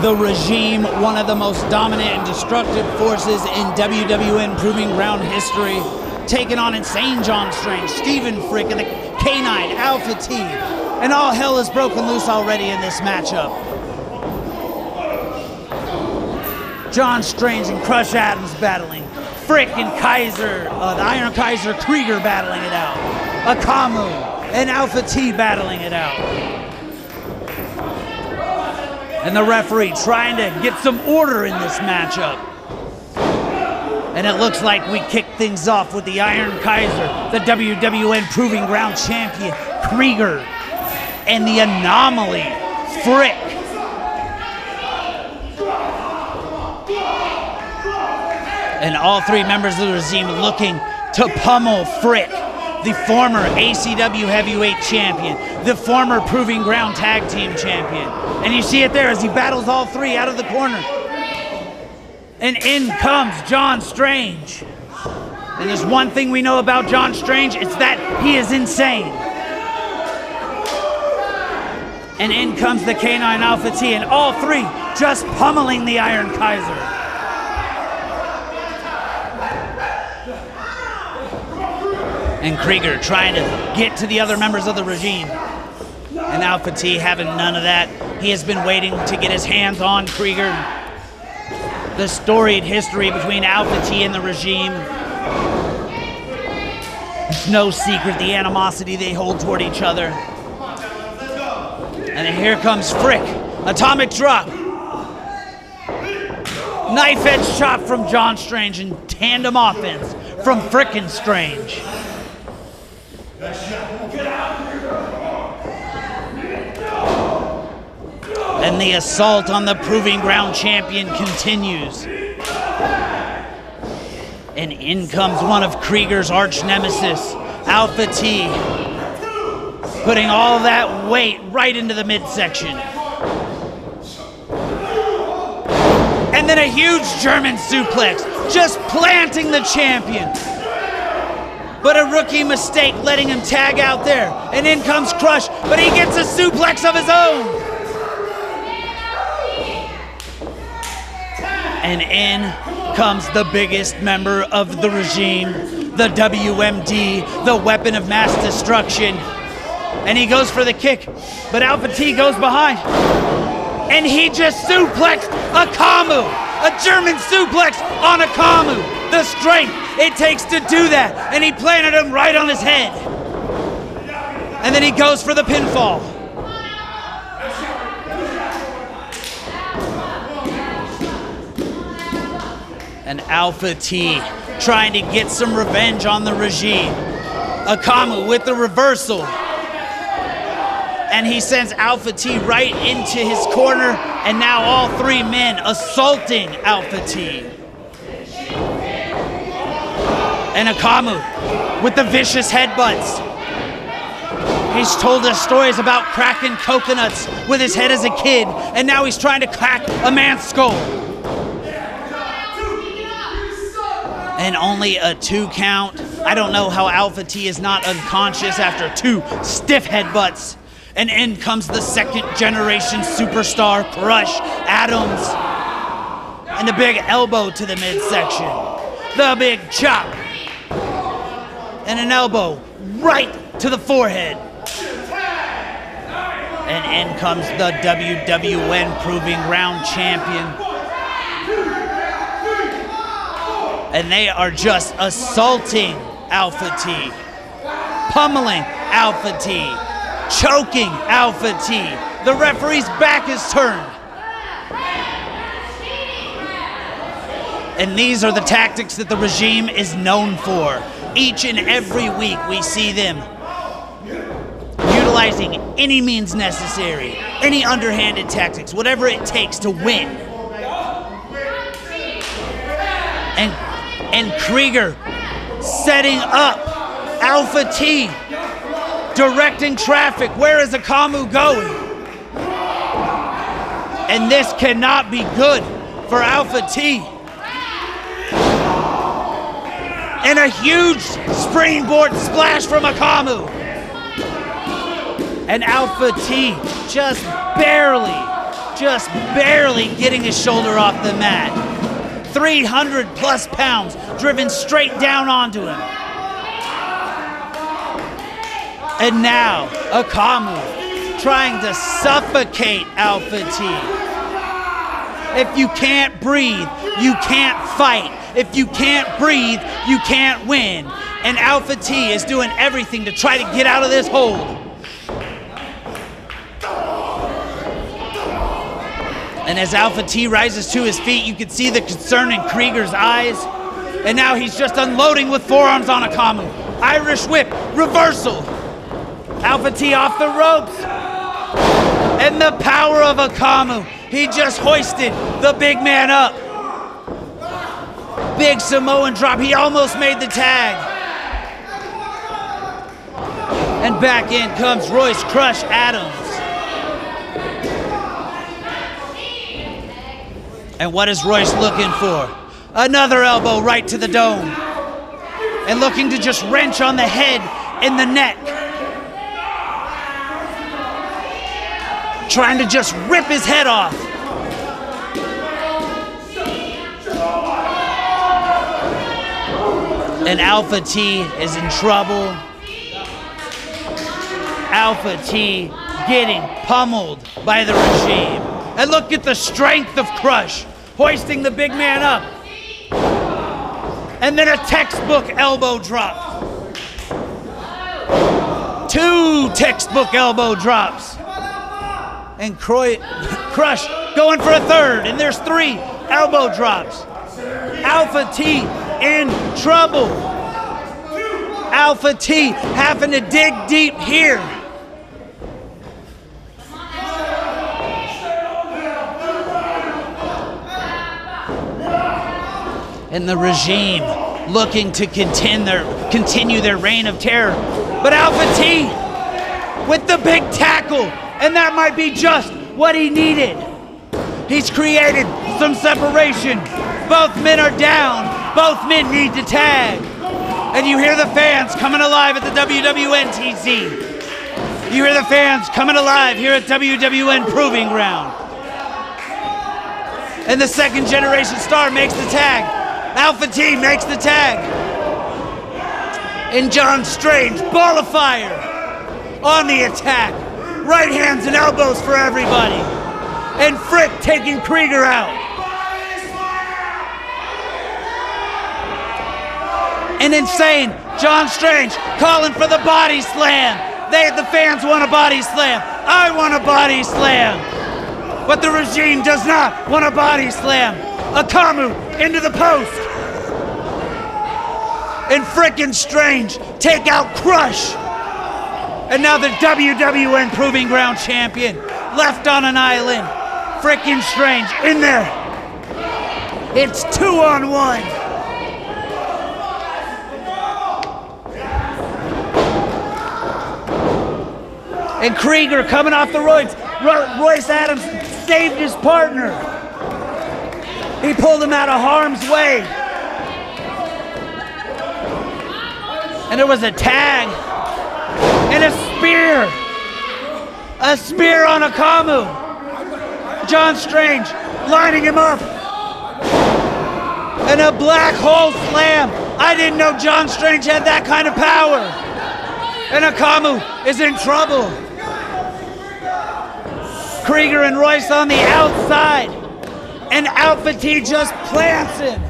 Speaker 3: The Regime, one of the most dominant and destructive forces in WWN Proving Ground history, taking on Insane John Strange, Stephen Frickin, the K9, Alpha T, and all hell is broken loose already in this matchup. John Strange and Crush Adams battling. Frick and Kaiser, the Iron Kaiser Krieger battling it out. Akamu and Alpha T battling it out. And the referee trying to get some order in this matchup. And it looks like we kick things off with the Iron Kaiser, the WWN Proving Ground champion, Krieger, and the Anomaly, Frick. And all three members of the Regime looking to pummel Frick, the former ACW Heavyweight Champion, the former Proving Ground Tag Team Champion. And you see it there as he battles all three out of the corner. And in comes John Strange. And there's one thing we know about John Strange, it's that he is insane. And in comes the K9 Alpha T, and all three just pummeling the Iron Kaiser. And Krieger trying to get to the other members of the Regime. And Alpha T having none of that. He has been waiting to get his hands on Krieger. The storied history between Alpha T and the Regime. It's no secret the animosity they hold toward each other. And then here comes Frick. Atomic drop. Knife edge chop from John Strange and tandem offense from Frickin' Strange. And the assault on the Proving Ground champion continues. And in comes one of Krieger's arch nemesis, Alpha T, putting all that weight right into the midsection. And then a huge German suplex, just planting the champion. But a rookie mistake letting him tag out there. And in comes Crush, but he gets a suplex of his own. And in comes the biggest member of the Regime, the WMD, the weapon of mass destruction. And he goes for the kick, but Alpha T goes behind. And he just suplexed Akamu, a German suplex on Akamu. The strength it takes to do that, and he planted him right on his head. And then he goes for the pinfall. And Alpha T trying to get some revenge on the Regime. Akamu with the reversal. And he sends Alpha T right into his corner, and now all three men assaulting Alpha T. And Akamu with the vicious headbutts. He's told us stories about cracking coconuts with his head as a kid, and now he's trying to crack a man's skull. And only a 2 count. I don't know how Alpha T is not unconscious after 2 stiff headbutts. And in comes the second generation superstar, Crush Adams. And a big elbow to the midsection. The big chop. And an elbow right to the forehead. And in comes the WWN Proving Ground champion. And they are just assaulting Alpha T. Pummeling Alpha T. Choking Alpha T. The referee's back is turned. And these are the tactics that the Regime is known for. Each and every week we see them utilizing any means necessary, any underhanded tactics, whatever it takes to win. And Krieger setting up Alpha T, directing traffic. Where is Akamu going? And this cannot be good for Alpha T. and a huge springboard splash from Akamu. And Alpha T just barely getting his shoulder off the mat. 300 plus pounds driven straight down onto him. And now Akamu trying to suffocate Alpha T. If you can't breathe, you can't fight. If you can't breathe, you can't win. And Alpha T is doing everything to try to get out of this hold. And as Alpha T rises to his feet, you can see the concern in Krieger's eyes. And now he's just unloading with forearms on Akamu. Irish whip, reversal. Alpha T off the ropes. And the power of Akamu. He just hoisted the big man up. Big Samoan drop. He almost made the tag. And back in comes Royce Crush Adams. And what is Royce looking for? Another elbow right to the dome. And looking to just wrench on the head and the neck. Trying to just rip his head off. And Alpha T is in trouble. Alpha T getting pummeled by the regime. And look at the strength of Crush, hoisting the big man up. And then a textbook elbow drop. 2 textbook elbow drops. And Crush going for a third, and there's 3 elbow drops. Alpha T in trouble. Alpha T having to dig deep here. And the regime looking to continue their reign of terror. But Alpha T with the big tackle, and that might be just what he needed. He's created some separation. Both men are down. Both men need to tag. And you hear the fans coming alive at the WWN TC. You hear the fans coming alive here at WWN Proving Ground. And the second generation star makes the tag. Alpha T makes the tag. And John Strange, ball of fire on the attack. Right hands and elbows for everybody. And Frick taking Krieger out. And Insane, John Strange calling for the body slam. The fans want a body slam. I want a body slam. But the regime does not want a body slam. Akamu into the post. And frickin' Strange take out Crush. And now the WWN Proving Ground champion left on an island. Frickin' Strange in there. It's 2-on-1. And Krieger coming off the roids. Royce Adams saved his partner. He pulled him out of harm's way. And there was a tag. And a spear. A spear on Akamu. John Strange lining him up. And a black hole slam. I didn't know John Strange had that kind of power. And Akamu is in trouble. Krieger and Royce on the outside. And Alpha T just plants him.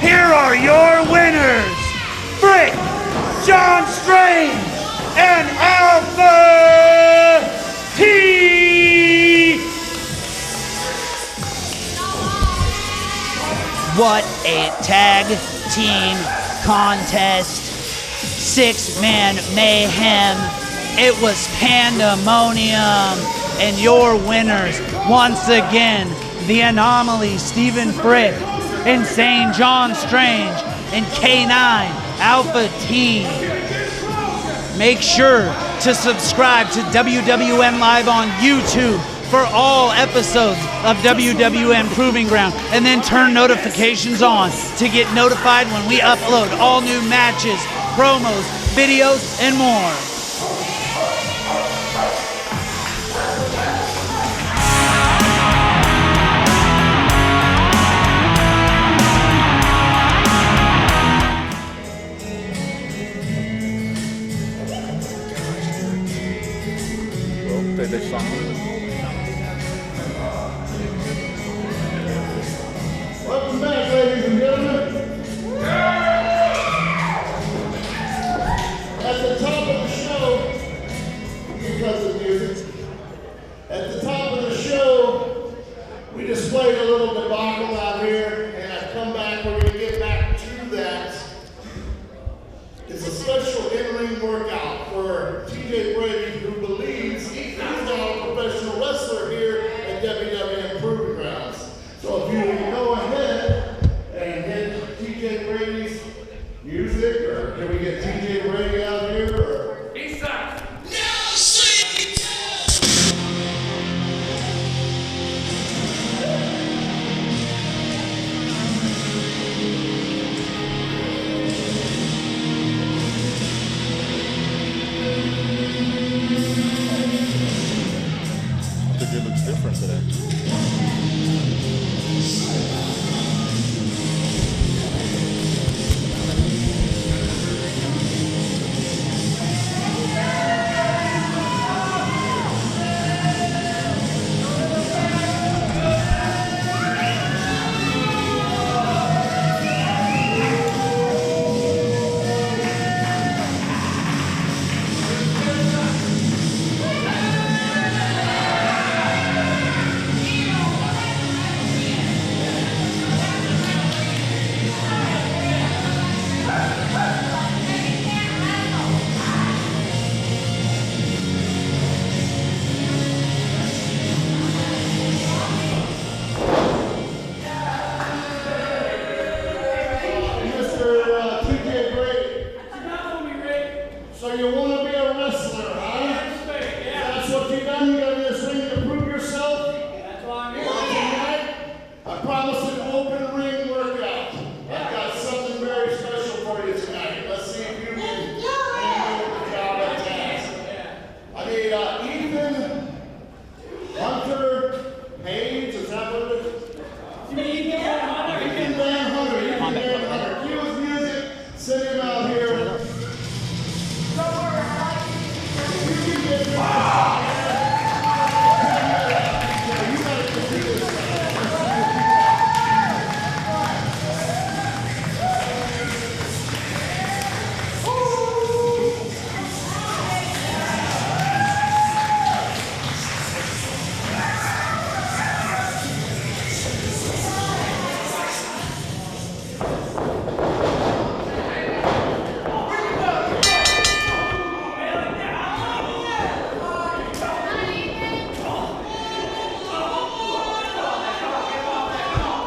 Speaker 3: Here are your winners, Frick, John Strange, and Alpha T. What a tag team contest. 6-man mayhem. It was pandemonium. And your winners, once again, the Anomaly, Stephen Frick, Insane John Strange, and K9 Alpha T. Make sure to subscribe to WWN Live on YouTube for all episodes of WWN Proving Ground, and then turn notifications on to get notified when we upload all new matches, promos, videos, and more.
Speaker 1: Welcome back, ladies and gentlemen. At the top of the show, because of music, at the top of the show, we displayed a little debacle out here, and I've come back. We're going to get back to that. It's a special in-ring workout for TJ Brady, who believes he's now a professional wrestler here at WWN Proving Grounds. So if you can go ahead and hit TJ Brady's music, or can we get TJ Brady out here? Or?
Speaker 4: Peace out.
Speaker 7: I think it looks different today.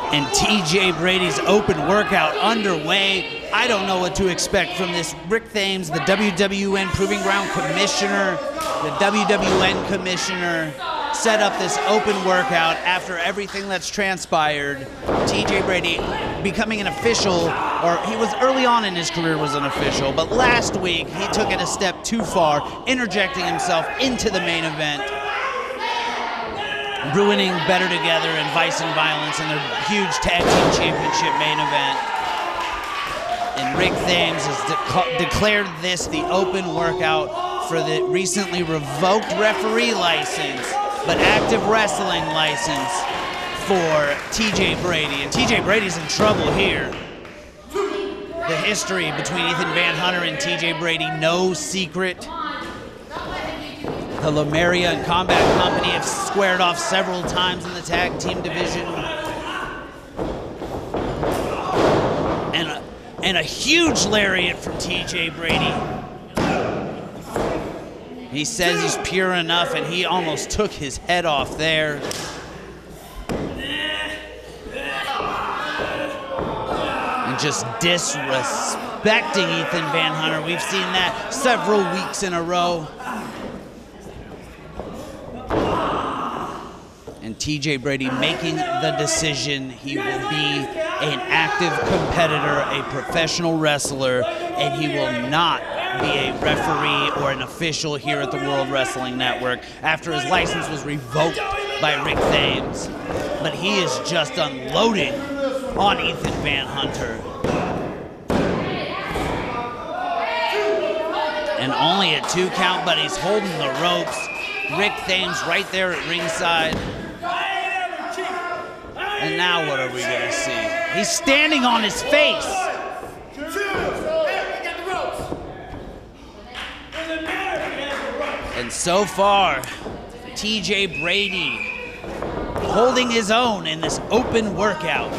Speaker 3: And TJ Brady's open workout underway. I don't know what to expect from this. Rick Thames, the WWN Proving Ground commissioner, the WWN commissioner, set up this open workout after everything that's transpired. TJ Brady becoming an official, or he was early on in his career was an official, but last week he took it a step too far, interjecting himself into the main event, ruining Better Together and Bison Violence in their huge tag team championship main event. And Rick Thames has declared this the open workout for the recently revoked referee license, but active wrestling license for TJ Brady. And TJ Brady's in trouble here. The history between Ethan Van Hunter and TJ Brady, no secret. The Lemuria and Combat Company have squared off several times in the tag team division. And a huge lariat from TJ Brady. He says he's pure enough, and he almost took his head off there. And and just disrespecting Ethan Van Hunter. We've seen that several weeks in a row. And TJ Brady making the decision. He will be an active competitor, a professional wrestler, and he will not be a referee or an official here at the World Wrestling Network after his license was revoked by Rick Thames. But he is just unloading on Ethan Van Hunter. And only a 2 count, but he's holding the ropes. Rick Thames right there at ringside. And now what are we gonna see? He's standing on his face. And so far, TJ Brady holding his own in this open workout.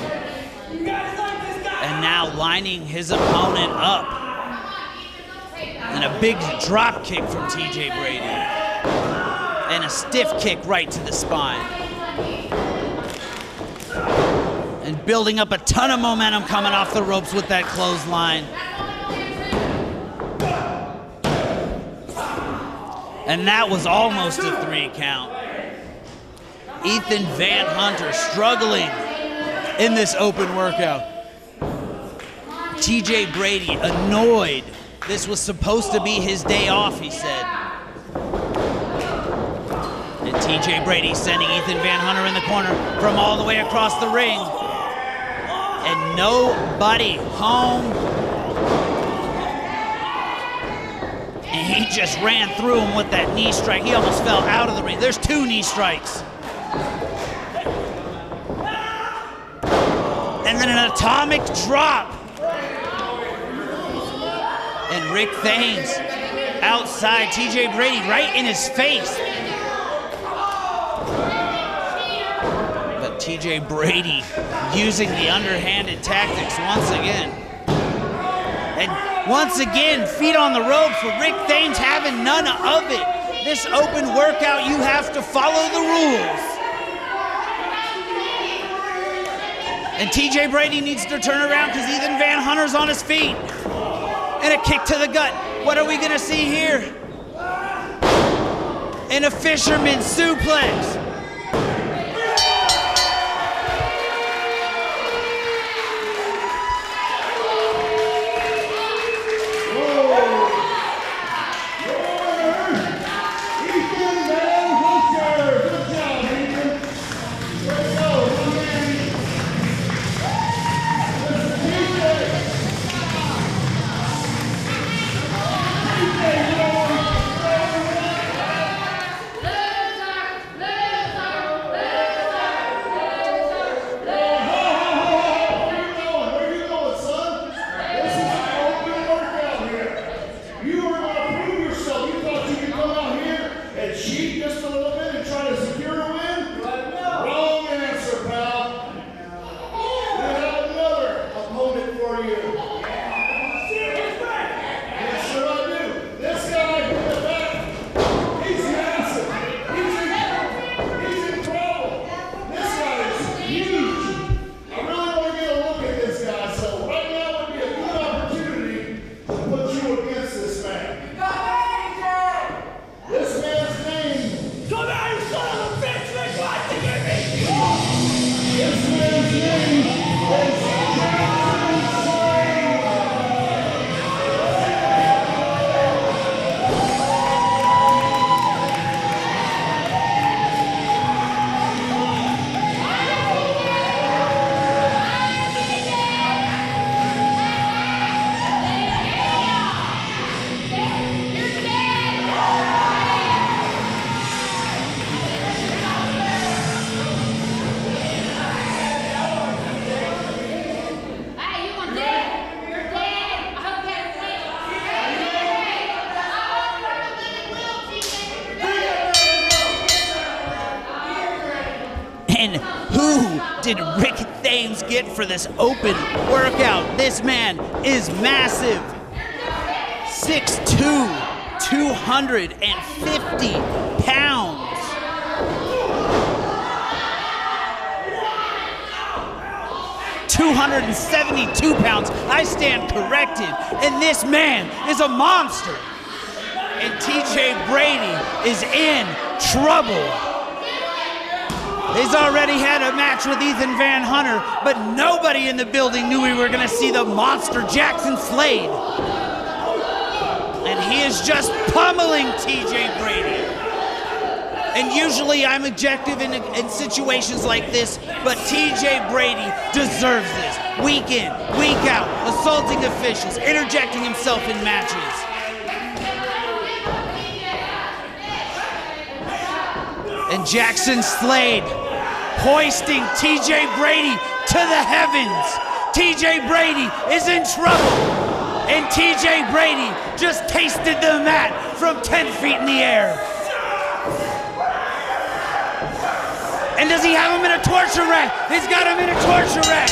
Speaker 3: And now lining his opponent up. And a big drop kick from TJ Brady. And a stiff kick right to the spine. And building up a ton of momentum coming off the ropes with that clothesline. And that was almost a 3 count. Ethan Van Hunter struggling in this open workout. TJ Brady annoyed. This was supposed to be his day off, he said. And TJ Brady sending Ethan Van Hunter in the corner from all the way across the ring. And nobody home. And he just ran through him with that knee strike. He almost fell out of the ring. There's 2 knee strikes. And then an atomic drop. And Rick Thames outside TJ Brady right in his face. But TJ Brady using the underhanded tactics once again. And once again, feet on the rope for Rick Thames having none of it. This open workout, you have to follow the rules. And TJ Brady needs to turn around because Ethan Van Hunter's on his feet. And a kick to the gut. What are we gonna see here? And a fisherman suplex. And who did Rick Thames get for this open workout? This man is massive. 6'2", 250 pounds. 272 pounds. I stand corrected, and this man is a monster. And TJ Brady is in trouble. He's already had a match with Ethan Van Hunter, but nobody in the building knew we were gonna see the monster Jaxon Slade. And he is just pummeling TJ Brady. And usually I'm objective in situations like this, but TJ Brady deserves this. Week in, week out, assaulting officials, interjecting himself in matches. And Jaxon Slade hoisting TJ Brady to the heavens. TJ Brady is in trouble. And TJ Brady just tasted the mat from 10 feet in the air. And does he have him in a torture rack? He's got him in a torture rack.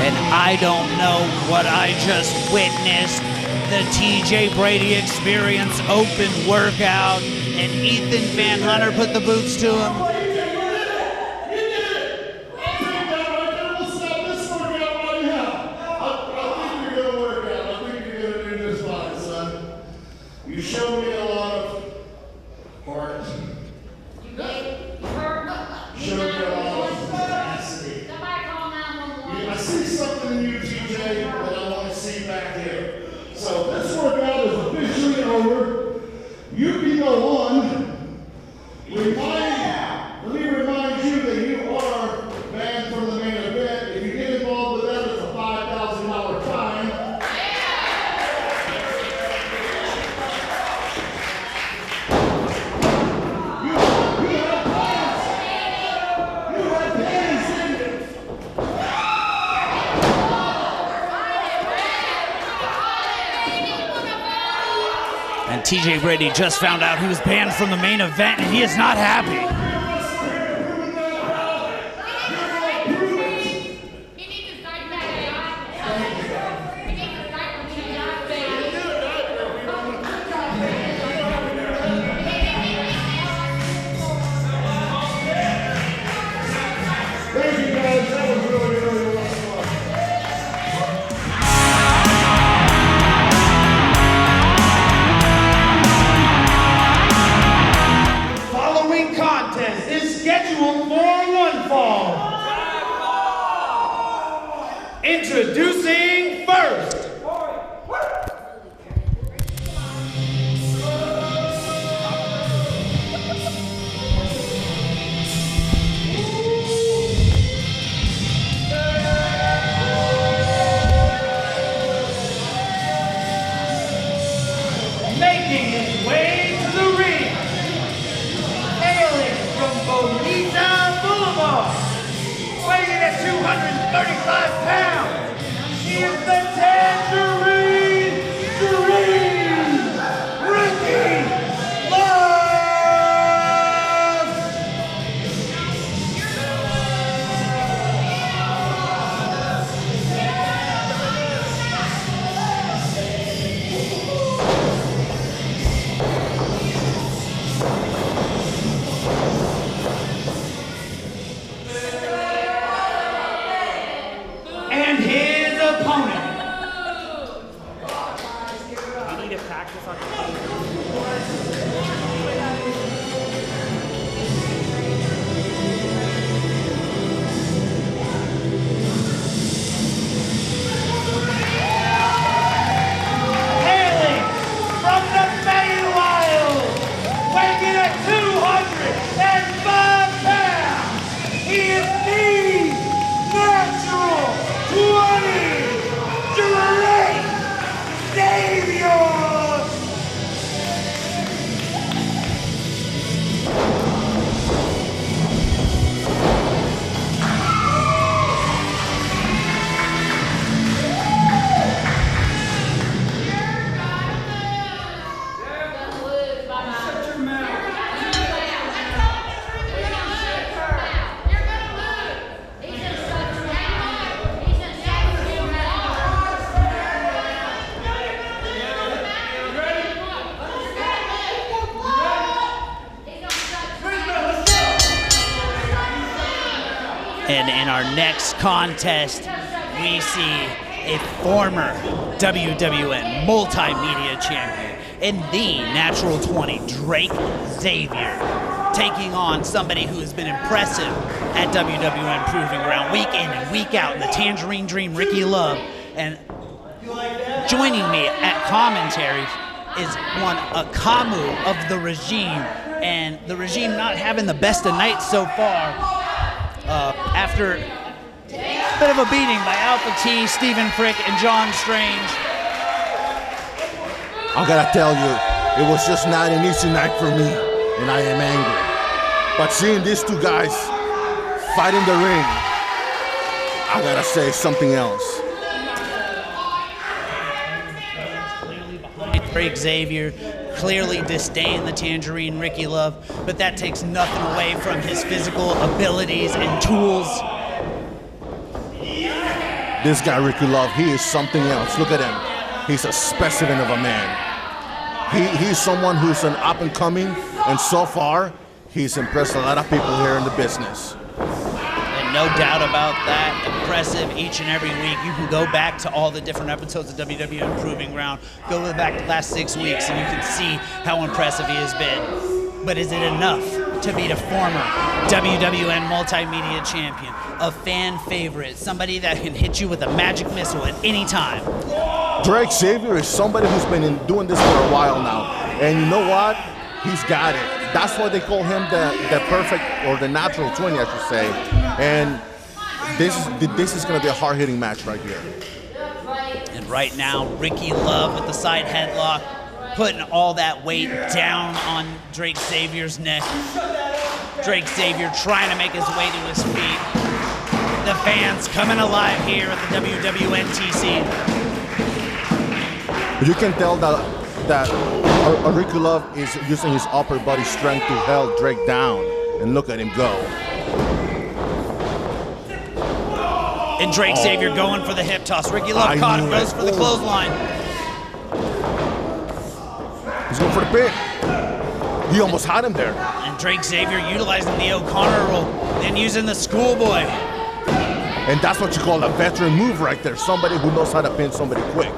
Speaker 3: And I don't know what I just witnessed. The TJ Brady Experience open workout, and Ethan Van Hunter put the boots to him.
Speaker 1: You showed me a lot of heart. Showed me a lot of capacity. I see something in you, TJ, that I want to see back here. So this workout is officially over. You can go on. Let me remind you that you are banned from the main event. If you get involved with that, it's a $5,000 fine. You have plans. You have plans, didn't you?
Speaker 3: And TJ Brady just found out he was banned from the main event, and he is not happy.
Speaker 1: Thank you guys, that was really, really fun.
Speaker 4: Following contest is scheduled for one fall. Introducing first. Making his way to the ring. Hailing from Bonita Boulevard, weighing at 235 pounds, he is the Tangerine.
Speaker 3: And in our next contest, we see a former WWN Multimedia Champion in the Natural 20, Drake Zavior, taking on somebody who has been impressive at WWN Proving Ground week in and week out, the Tangerine Dream, Ricky Love. And joining me at commentary is one Akamu of the Regime, and the Regime not having the best of nights so far after a bit of a beating by Alpha T, Stephen Frick, and John Strange.
Speaker 7: I gotta tell you, it was just not an easy night for me, and I am angry. But seeing these two guys fight in the ring, I gotta say something else.
Speaker 3: Clearly behind Drake Zavior, clearly disdain the Tangerine Ricky Love, but that takes nothing away from his physical abilities and tools.
Speaker 7: This guy, Ricky Love, he is something else. Look at him. He's a specimen of a man. He's someone who's an up-and-coming, and so far, he's impressed a lot of people here in the business.
Speaker 3: And no doubt about that, impressive each and every week. You can go back to all the different episodes of WWN Proving Ground, go back the last 6 weeks, and you can see how impressive he has been. But is it enough to beat a former WWN Multimedia Champion, a fan favorite, somebody that can hit you with a magic missile at any time?
Speaker 7: Drake Zavior is somebody who's been doing this for a while now. And you know what? He's got it. That's why they call him the perfect, or the natural 20, I should say. And this is going to be a hard-hitting match right here.
Speaker 3: And right now, Ricky Love with the side headlock, putting all that weight down on Drake Zavior's neck. Drake Zavior trying to make his way to his feet. The fans coming alive here at the WWN TC.
Speaker 7: You can tell that Ricky Love is using his upper body strength to hold Drake down. And look at him go.
Speaker 3: And Drake Zavior going for the hip toss. Ricky Love caught him, goes for the clothesline.
Speaker 7: He's going for the pin. He almost had him there.
Speaker 3: And Drake Zavior utilizing the O'Connor roll, then using the schoolboy.
Speaker 7: And that's what you call a veteran move right there. Somebody who knows how to pin somebody quick.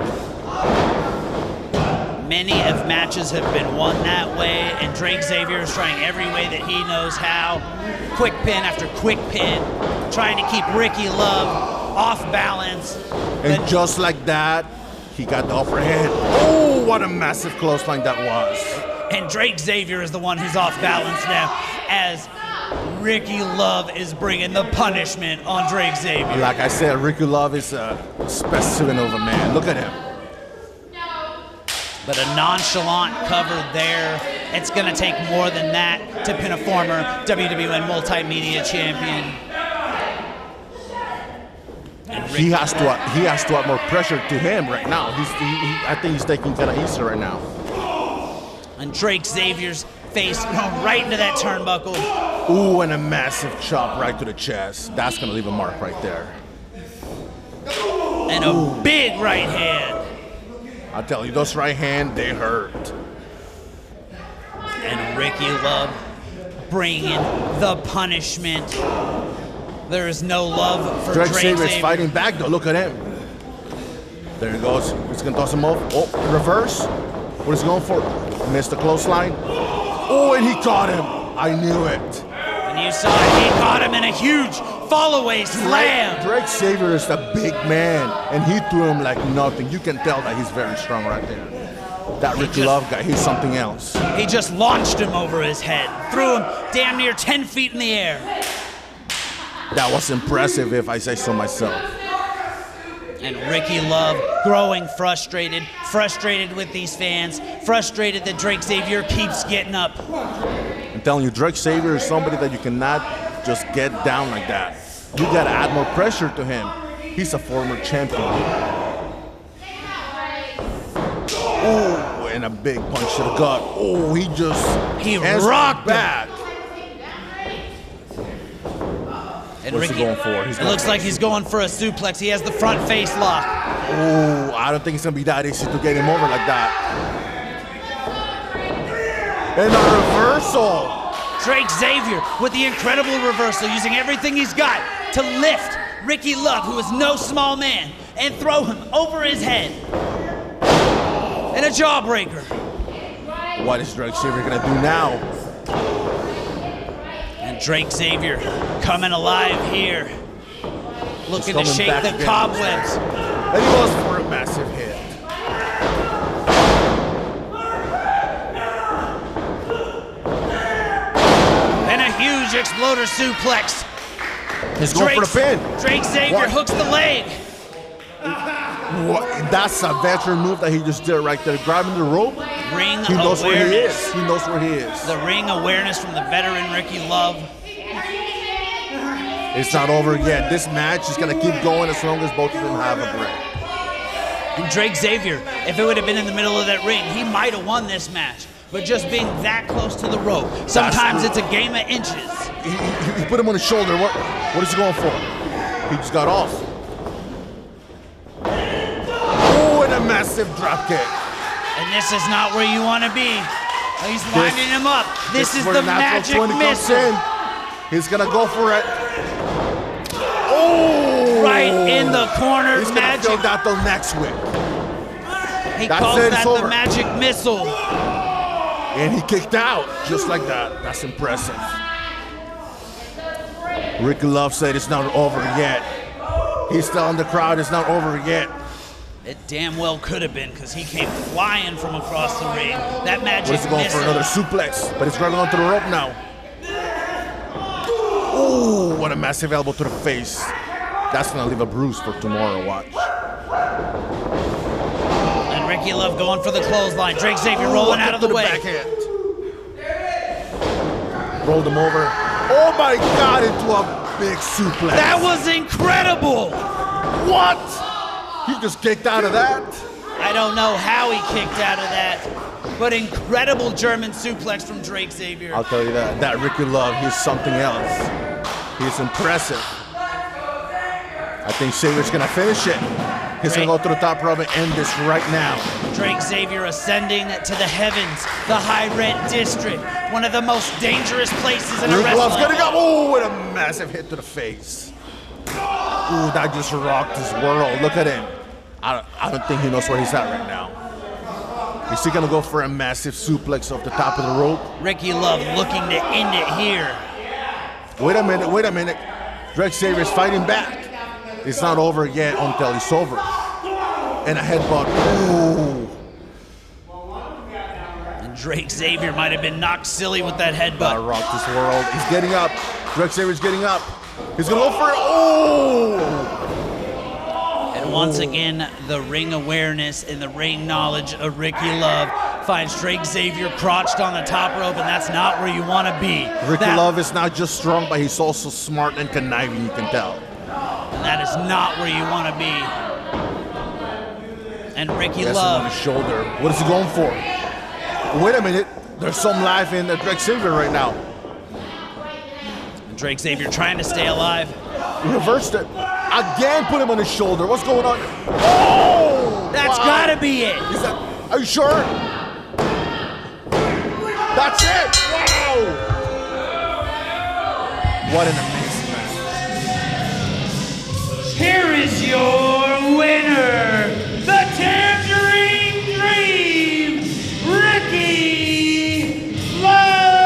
Speaker 3: Many of matches have been won that way, and Drake Zavior is trying every way that he knows how. Quick pin after quick pin, trying to keep Ricky Love off balance.
Speaker 7: And just like that, he got the upper hand. Oh, what a massive clothesline that was.
Speaker 3: And Drake Zavior is the one who's off balance now, as Ricky Love is bringing the punishment on Drake Zavior.
Speaker 7: Like I said, Ricky Love is a specimen of a man. Look at him.
Speaker 3: But a nonchalant cover there. It's going to take more than that to pin a former WWN Multimedia Champion.
Speaker 7: He has to add more pressure to him right now. I think he's taking kind of easy right now.
Speaker 3: And Drake Zavier's face going right into that turnbuckle.
Speaker 7: Ooh, and a massive chop right to the chest. That's going to leave a mark right there.
Speaker 3: And a big right hand.
Speaker 7: I tell you, those right hand, they hurt.
Speaker 3: And Ricky Love bringing the punishment. There is no love for Drake Zavier's
Speaker 7: fighting back though. Look at him. There he goes. He's gonna toss him off. Oh, reverse. What is he going for? Missed the clothesline. Oh, and he caught him. I knew it.
Speaker 3: And you saw it. He caught him in a huge fall-away slam.
Speaker 7: Drake Zavior is a big man, and he threw him like nothing. You can tell that he's very strong right there. That Ricky Love guy, he's something else.
Speaker 3: He just launched him over his head, threw him damn near 10 feet in the air.
Speaker 7: That was impressive, if I say so myself.
Speaker 3: And Ricky Love growing frustrated with these fans, frustrated that Drake Zavior keeps getting up.
Speaker 7: I'm telling you, Drake Zavior is somebody that you cannot just get down like that. You gotta add more pressure to him. He's a former champion. Oh, and a big punch to the gut. Oh, he rocked back.
Speaker 3: And
Speaker 7: What's
Speaker 3: Ricky,
Speaker 7: he going for?
Speaker 3: It looks like he's going for a suplex. He has the front face lock.
Speaker 7: Oh, I don't think it's gonna be that easy to get him over like that. And a reversal.
Speaker 3: Drake Zavior with the incredible reversal, using everything he's got to lift Ricky Love, who is no small man, and throw him over his head. And a jawbreaker.
Speaker 7: What is Drake Zavior gonna do now?
Speaker 3: And Drake Zavior coming alive here. Looking to shake the cobwebs.
Speaker 7: And he goes for a massive hit.
Speaker 3: And a huge exploder suplex.
Speaker 7: He's going for the pin.
Speaker 3: Drake Zavior hooks the leg.
Speaker 7: What? That's a veteran move that he just did right there. Grabbing the rope.
Speaker 3: Ring
Speaker 7: he knows
Speaker 3: awareness.
Speaker 7: where he is. He knows where he is.
Speaker 3: The ring awareness from the veteran Ricky Love.
Speaker 7: It's not over yet. This match is going to keep going as long as both of them have a break.
Speaker 3: And Drake Zavior, if it would have been in the middle of that ring, he might have won this match. But just being that close to the rope, sometimes it's a game of inches.
Speaker 7: He put him on his shoulder. What is he going for? He just got off. Oh, and a massive drop kick.
Speaker 3: And this is not where you want to be. He's winding him up. This is the magic missile.
Speaker 7: He's going to go for it. Oh!
Speaker 3: Right in the corner.
Speaker 7: He's going to throw that the next whip.
Speaker 3: He calls that the magic missile.
Speaker 7: And he kicked out just like that. That's impressive. Ricky Love said it's not over yet. He's telling the crowd it's not over yet.
Speaker 3: It damn well could have been, because he came flying from across the ring. That magic
Speaker 7: missile. He's going for another suplex, but he's grabbing onto the rope now. Oh, what a massive elbow to the face. That's going to leave a bruise for tomorrow, watch.
Speaker 3: And Ricky Love going for the clothesline. Drake Zavior rolling out of the way.
Speaker 7: Backhand. Rolled him over. Oh my God, into a big suplex.
Speaker 3: That was incredible.
Speaker 7: What? He just kicked out of that?
Speaker 3: I don't know how he kicked out of that, but incredible German suplex from Drake Zavior.
Speaker 7: I'll tell you that. That Ricky Love, he's something else. He's impressive. I think Zavier's gonna finish it. He's gonna go to the top rope and end this right now.
Speaker 3: Drake Zavior ascending to the heavens, the high rent district, one of the most dangerous places in a wrestling.
Speaker 7: Love's gonna go, oh, with a massive hit to the face. Ooh, that just rocked his world. Look at him. I don't think he knows where he's at right now. Is he gonna go for a massive suplex off the top of the rope?
Speaker 3: Ricky Love looking to end it here.
Speaker 7: Wait a minute. Drake Zavier's fighting back. It's not over yet until it's over. And a headbutt. Ooh.
Speaker 3: And Drake Zavior might have been knocked silly with that headbutt.
Speaker 7: That rocked his world. He's getting up. Drake Zavier's getting up. He's gonna go for it. Oh!
Speaker 3: And once again, the ring awareness and the ring knowledge of Ricky Love finds Drake Zavior crouched on the top rope, and that's not where you want to be.
Speaker 7: Ricky Love is not just strong, but he's also smart and conniving, you can tell.
Speaker 3: And that is not where you want to be. And Ricky Love
Speaker 7: on his shoulder. What is he going for? Wait a minute. There's some life in Drake Zavior right now.
Speaker 3: And Drake Zavior trying to stay alive.
Speaker 7: He reversed it. Again, put him on his shoulder. What's going on? Oh!
Speaker 3: That's gotta be it.
Speaker 7: Are you sure? That's it. Wow! What an amazing match.
Speaker 4: Here is your winner, the Tangerine Dream, Ricky Love!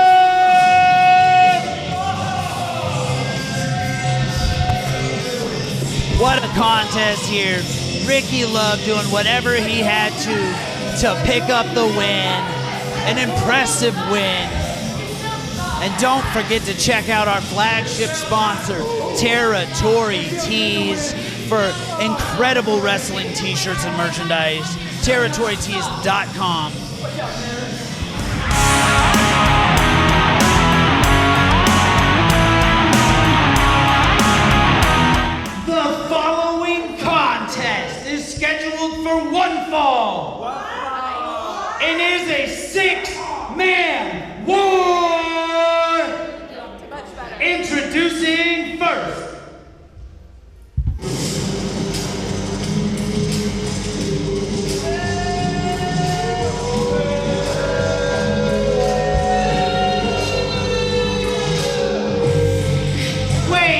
Speaker 3: What a contest here. Ricky Love doing whatever he had to pick up the win. An impressive win. And don't forget to check out our flagship sponsor, Territory Tees, for incredible wrestling t-shirts and merchandise. TerritoryTees.com.
Speaker 4: The following contest is scheduled for one fall. It is a 6-man war. Introducing first.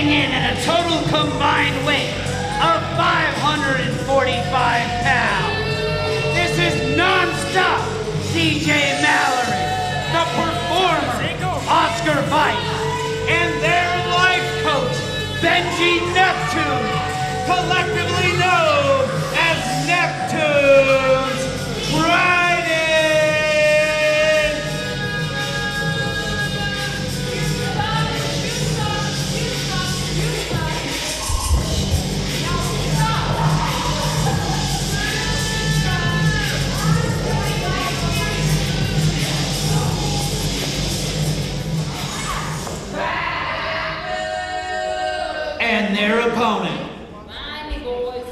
Speaker 4: weighing in at a total combined weight of 545 pounds. This is non-stop TJ Mallory, the performer, Oscar Weiss, and their life coach, Benji Neptune, collectively known as Neptune's Trident. And their opponent.
Speaker 5: Miami boys.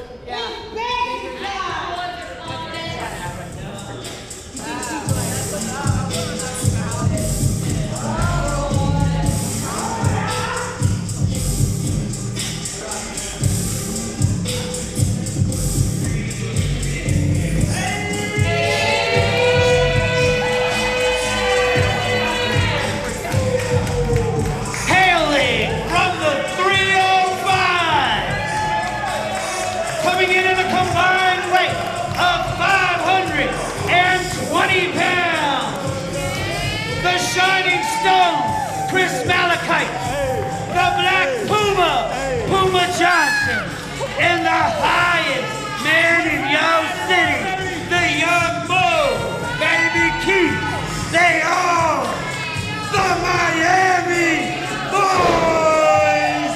Speaker 4: Hailing from the 305s, coming in at a combined weight of 520 pounds, the Shining Stone, Chris Malachite, the Black Puma, Puma Johnson, and the highest man in Yo City, the Young Bull, Baby Keith. They are the Miami Boyz!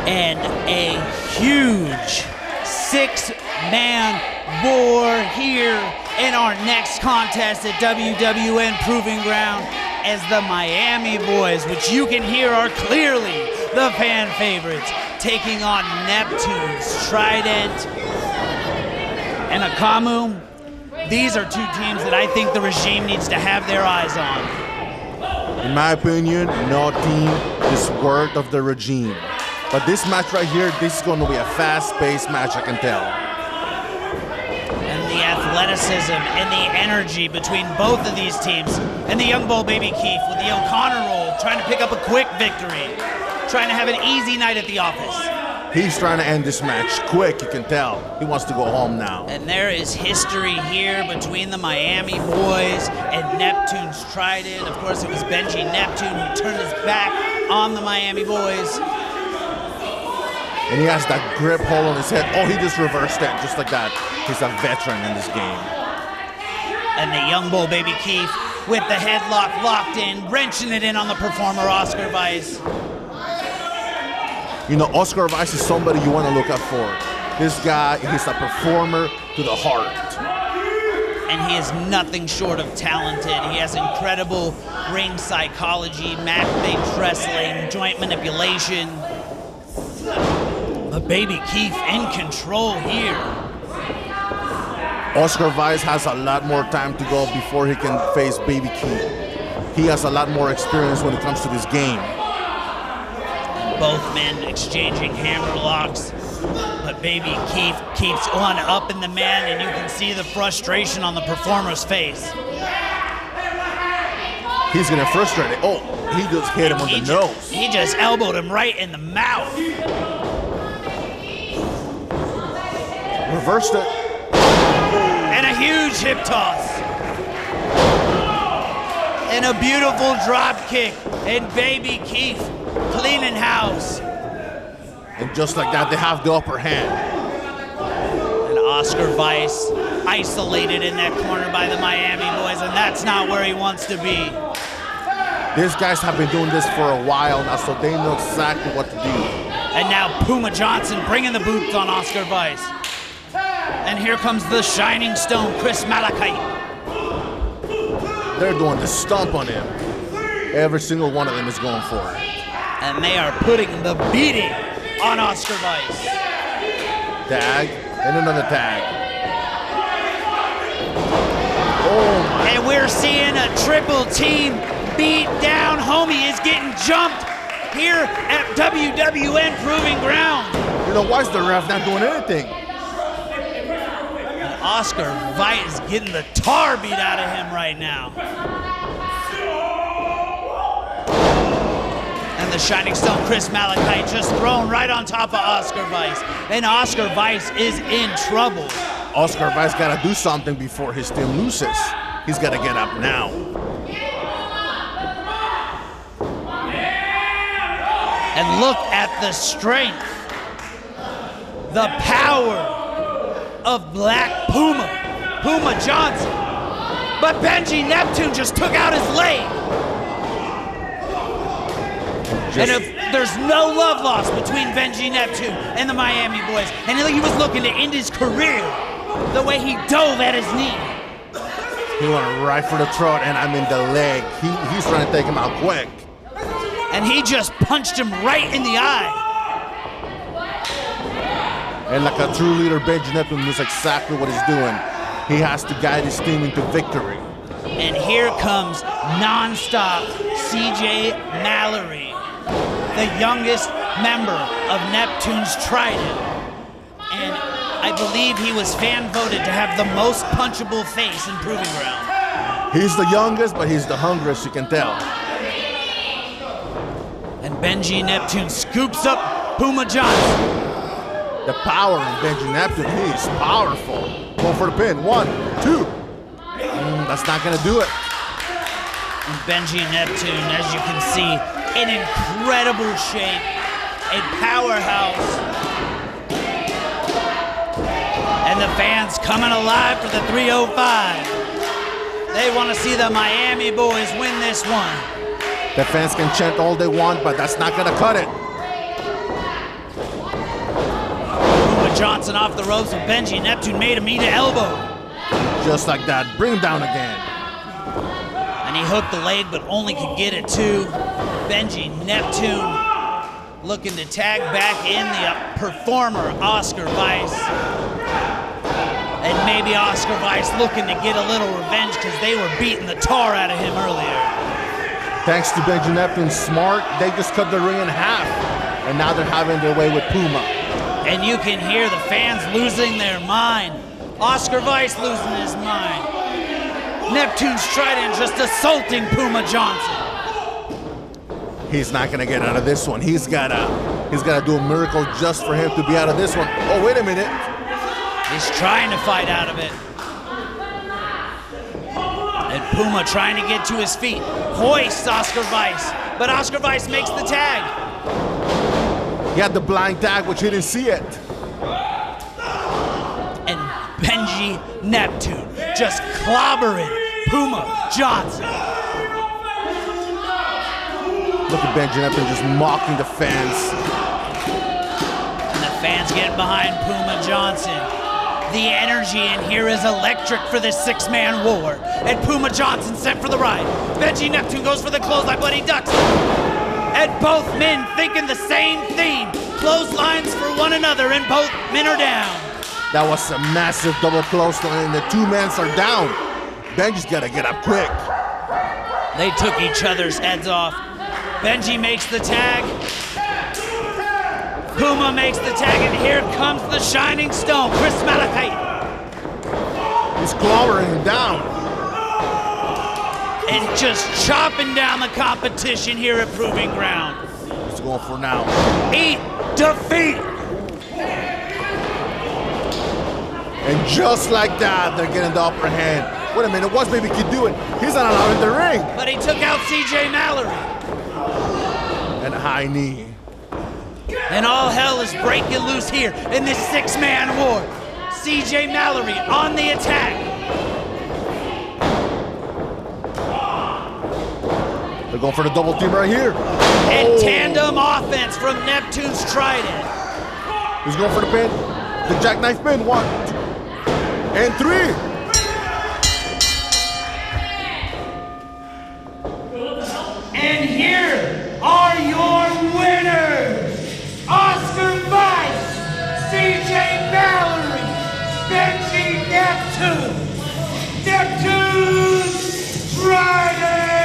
Speaker 3: And a huge six-man war here in our next contest at WWN Proving Ground as the Miami Boyz, which you can hear are clearly the fan favorites, taking on Neptune's Trident and Akamu. These are two teams that I think the regime needs to have their eyes on.
Speaker 7: In my opinion, no team is worth of the regime. But this match right here, this is going to be a fast-paced match, I can tell.
Speaker 3: And the athleticism and the energy between both of these teams. And the young bull, Baby Keith, with the O'Connor roll, trying to pick up a quick victory. Trying to have an easy night at the office.
Speaker 7: He's trying to end this match quick, you can tell. He wants to go home now.
Speaker 3: And there is history here between the Miami Boyz and Neptune's Trident. Of course, it was Benji Neptune who turned his back on the Miami Boyz.
Speaker 7: And he has that grip hold on his head. Oh, he just reversed it, just like that. He's a veteran in this game.
Speaker 3: And the young bull, Baby Keith, with the headlock locked in, wrenching it in on the performer, Oscar Weiss.
Speaker 7: You know, Oscar Weiss is somebody you want to look out for. This guy, he's a performer to the heart.
Speaker 3: And he is nothing short of talented. He has incredible ring psychology, mat-based wrestling, joint manipulation. But Baby Keith in control here.
Speaker 7: Oscar Weiss has a lot more time to go before he can face Baby Keith. He has a lot more experience when it comes to this game.
Speaker 3: Both men exchanging hammer locks, but Baby Keith keeps one up in the man, and you can see the frustration on the performer's face.
Speaker 7: He's gonna frustrate it. Oh, he just hit him on the nose.
Speaker 3: He just elbowed him right in the mouth.
Speaker 7: Reversed it.
Speaker 3: And a huge hip toss. And a beautiful drop kick. And baby Keith cleaning house.
Speaker 7: And just like that, they have the upper hand.
Speaker 3: And Oscar Weiss isolated in that corner by the Miami boys, and that's not where he wants to be.
Speaker 7: These guys have been doing this for a while now, so they know exactly what to do.
Speaker 3: And now Puma Johnson bringing the boots on Oscar Weiss. And here comes the Shining Stone, Chris Malachite.
Speaker 7: They're doing the stomp on him. Every single one of them is going for it.
Speaker 3: And they are putting the beating on Oscar Weiss.
Speaker 7: Tag, and another tag. Oh my.
Speaker 3: And we're seeing a triple team beat down. Homie is getting jumped here at WWN Proving Ground.
Speaker 7: You know, why is the ref not doing anything?
Speaker 3: And Oscar Weiss getting the tar beat out of him right now. And the Shining Stone, Chris Malachite, just thrown right on top of Oscar Weiss. And Oscar Weiss is in trouble.
Speaker 7: Oscar Weiss got to do something before his team loses. He's got to get up now.
Speaker 3: And look at the strength, the power of Black Puma, Puma Johnson. But Benji Neptune just took out his leg. And if there's no love lost between Benji Neptune and the Miami boys, and he was looking to end his career the way he dove at his knee.
Speaker 7: He went right for the throat, and I mean the leg. He's trying to take him out quick.
Speaker 3: And he just punched him right in the eye.
Speaker 7: And like a true leader, Benji Neptune knows exactly what he's doing. He has to guide his team into victory.
Speaker 3: And here comes non-stop CJ Mallory, the youngest member of Neptune's Trident. And I believe he was fan voted to have the most punchable face in Proving Ground.
Speaker 7: He's the youngest, but he's the hungriest, you can tell.
Speaker 3: And Benji Neptune scoops up Puma Johnson.
Speaker 7: The power in Benji Neptune, he's powerful. Going for the pin, 1, 2. That's not gonna do it.
Speaker 3: And Benji Neptune, as you can see, in incredible shape, a powerhouse. And the fans coming alive for the 305. They want to see the Miami boys win this one.
Speaker 7: The fans can chant all they want, but that's not gonna cut it.
Speaker 3: Puma Johnson off the ropes, and Benji Neptune made him eat an elbow.
Speaker 7: Just like that, bring him down again.
Speaker 3: And he hooked the leg, but only could get it two. Benji Neptune looking to tag back in the performer, Oscar Weiss. And maybe Oscar Weiss looking to get a little revenge because they were beating the tar out of him earlier.
Speaker 7: Thanks to Benji Neptune smart, they just cut the ring in half. And now they're having their way with Puma.
Speaker 3: And you can hear the fans losing their mind. Oscar Weiss losing his mind. Neptune's Trident just assaulting Puma Johnson.
Speaker 7: He's not gonna get out of this one. He's gotta do a miracle just for him to be out of this one. Oh, wait a minute.
Speaker 3: He's trying to fight out of it. And Puma trying to get to his feet. Hoists Oscar Weiss, but Oscar Weiss makes the tag.
Speaker 7: He had the blind tag, which he didn't see it.
Speaker 3: And Benji Neptune just clobbering Puma Johnson.
Speaker 7: Look at Benji Neptune just mocking the fans.
Speaker 3: And the fans getting behind Puma Johnson. The energy in here is electric for this six-man war. And Puma Johnson sent for the ride. Benji Neptune goes for the clothesline, but he ducks it. And both men thinking the same thing. Clotheslines for one another, and both men are down.
Speaker 7: That was a massive double clothesline, and the two men are down. Benji's gotta get up quick.
Speaker 3: They took each other's heads off. Benji makes the tag. Puma makes the tag, and here comes the Shining Stone, Chris Malachite.
Speaker 7: He's clobbering him down.
Speaker 3: And just chopping down the competition here at Proving Ground.
Speaker 7: He's going for now.
Speaker 3: Eat defeat.
Speaker 7: And just like that, they're getting the upper hand. Wait a minute, what's Baby Kid doing? He's not allowed in the ring.
Speaker 3: But he took out CJ Mallory.
Speaker 7: And a high knee.
Speaker 3: And all hell is breaking loose here in this six-man war. CJ Mallory on the attack.
Speaker 7: They're going for the double team right here.
Speaker 3: And tandem offense from Neptune's Trident.
Speaker 7: He's going for the pin. The jackknife pin. 1, 2, and 3.
Speaker 4: And here are your winners. Oscar Vice, CJ Mallory, Benji Neptune, Neptune Trident.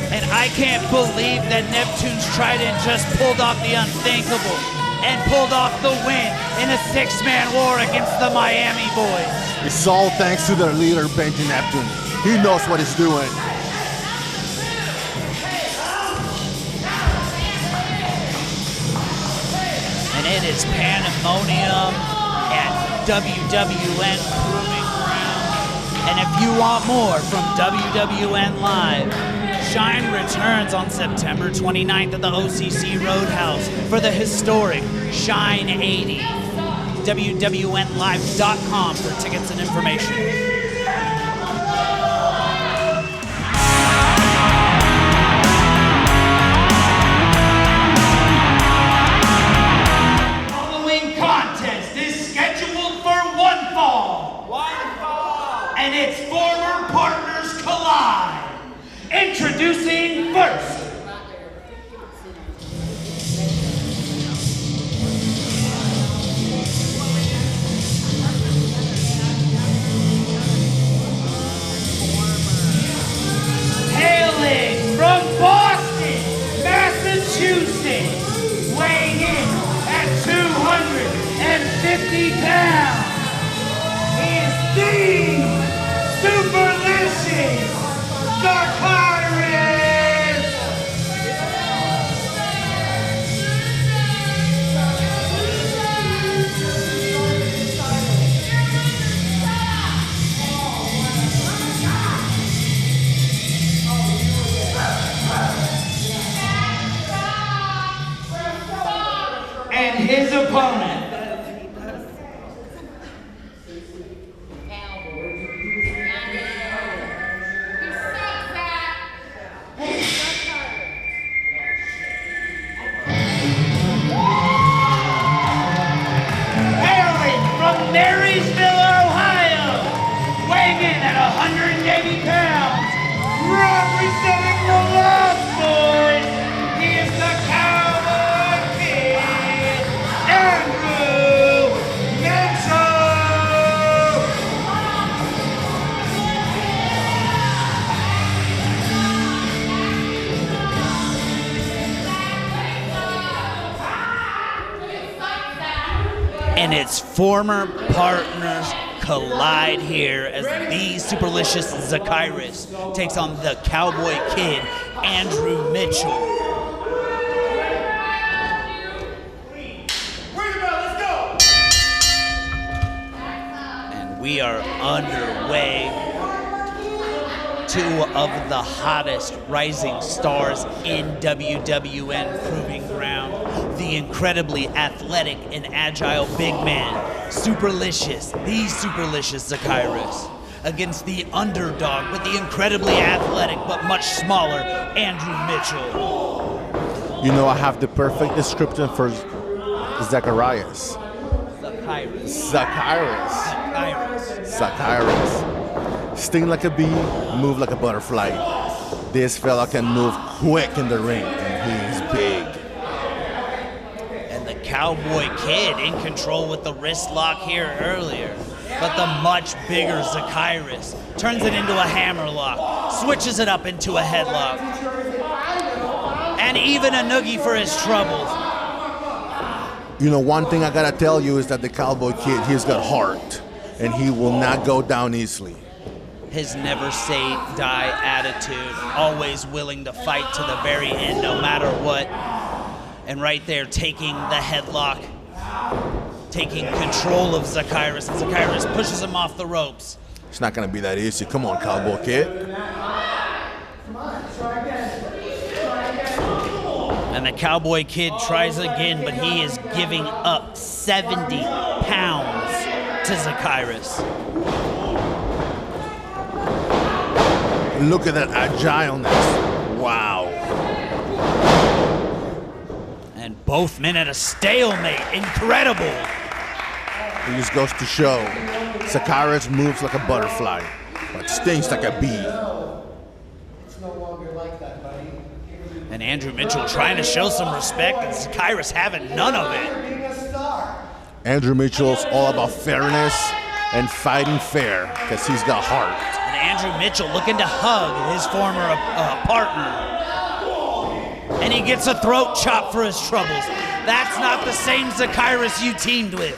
Speaker 3: And I can't believe that Neptune's Trident just pulled off the unthinkable and pulled off the win in a six-man war against the Miami Boyz.
Speaker 7: It's all thanks to their leader, Benji Neptune. He knows what he's doing.
Speaker 3: And it is pandemonium at WWN Proving Ground. And if you want more from WWN Live, Shine returns on September 29th at the OCC Roadhouse for the historic Shine 80. WWNlive.com for tickets and information.
Speaker 4: Following contest is scheduled for one fall. And its former partners collide. Introducing first. Hailing from Boston, Massachusetts, weighing in at 250 pounds, is the Superlicious Zachyras. And his opponent. Hailing from Marysville, Ohio, weighing in at 180 pounds, representing the Lost Boys, he is the Cowboy Kid, Andrew Mitchell.
Speaker 3: And its former partners collide here as the Superlicious Zachyras takes on the Cowboy Kid, Andrew Mitchell. And we are underway. Two of the hottest rising stars in WWN Proving Ground. The incredibly athletic and agile big man, Superlicious, the Superlicious Zachyras, against the underdog, but the incredibly athletic but much smaller Andrew Mitchell.
Speaker 7: You know, I have the perfect description for Zachyras. Zachyras. Sting like a bee, move like a butterfly. This fella can move quick in the ring, and he's big.
Speaker 3: And the Cowboy Kid in control with the wrist lock here earlier. But the much bigger Zachyras turns it into a hammer lock, switches it up into a headlock, and even a noogie for his troubles.
Speaker 7: You know, one thing I gotta tell you is that the Cowboy Kid, he's got heart, and he will not go down easily.
Speaker 3: His never say die attitude, always willing to fight to the very end no matter what. And right there, taking the headlock, taking control of Zachyras. And Zachyras pushes him off the ropes.
Speaker 7: It's not going to be that easy. Come on, Cowboy Kid.
Speaker 3: And the Cowboy Kid tries again, but he is giving up 70 pounds to Zachyras.
Speaker 7: Look at that agileness. Wow.
Speaker 3: And both men at a stalemate. Incredible.
Speaker 7: It just goes to show Zachyras moves like a butterfly, but stings like a bee.
Speaker 6: It's no longer like that, buddy.
Speaker 3: And Andrew Mitchell trying to show some respect, and Zachyras having none of it.
Speaker 6: Being a star.
Speaker 7: Andrew Mitchell's all about fairness and fighting fair because he's got heart.
Speaker 3: And Andrew Mitchell looking to hug his former partner. And he gets a throat chop for his troubles. That's not the same Zachyras you teamed with.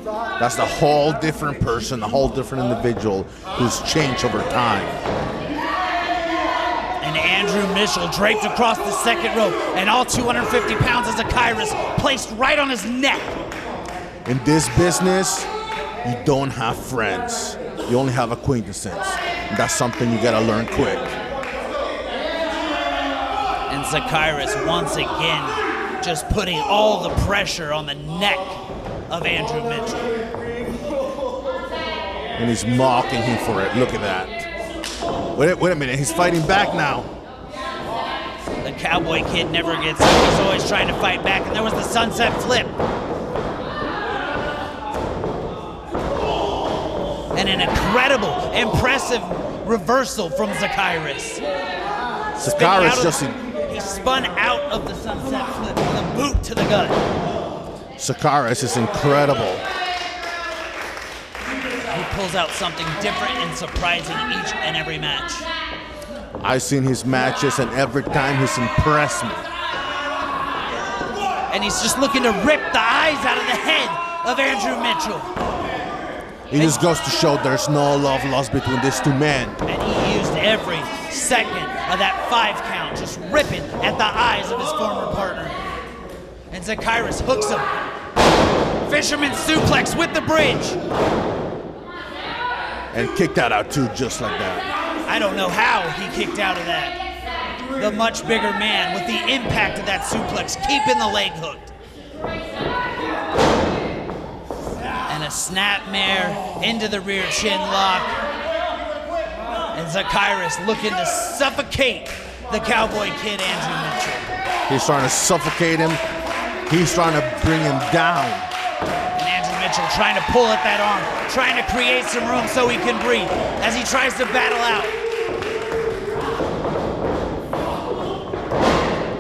Speaker 7: That's a whole different person, a whole different individual who's changed over time.
Speaker 3: And Andrew Mitchell draped across the second rope, and all 250 pounds of Zachyras placed right on his neck.
Speaker 7: In this business, you don't have friends. You only have acquaintances. And that's something you gotta learn quick.
Speaker 3: And Zachyras once again just putting all the pressure on the neck of Andrew Mitchell.
Speaker 7: And he's mocking him for it. Look at that. Wait a minute, he's fighting back now.
Speaker 3: The Cowboy Kid never gets up. He's always trying to fight back, and there was the sunset flip. And an incredible, impressive reversal from Zachyras. He spun out of the sunset flip with a boot to the gut.
Speaker 7: Zachyras is incredible.
Speaker 3: He pulls out something different and surprising each and every match.
Speaker 7: I've seen his matches, and every time he's impressed me.
Speaker 3: And he's just looking to rip the eyes out of the head of Andrew Mitchell.
Speaker 7: It just goes to show there's no love lost between these two men.
Speaker 3: And he used every second of that 5 count, just ripping at the eyes of his former partner. And Zachyras hooks him. Fisherman suplex with the bridge.
Speaker 7: And kicked that out too, just like that.
Speaker 3: I don't know how he kicked out of that. The much bigger man with the impact of that suplex, keeping the leg hooked. And a snapmare into the rear chin lock. And Zachyras looking to suffocate the Cowboy Kid, Andrew Mitchell.
Speaker 7: He's trying to suffocate him. He's trying to bring him down.
Speaker 3: And Andrew Mitchell trying to pull at that arm, trying to create some room so he can breathe as he tries to battle out.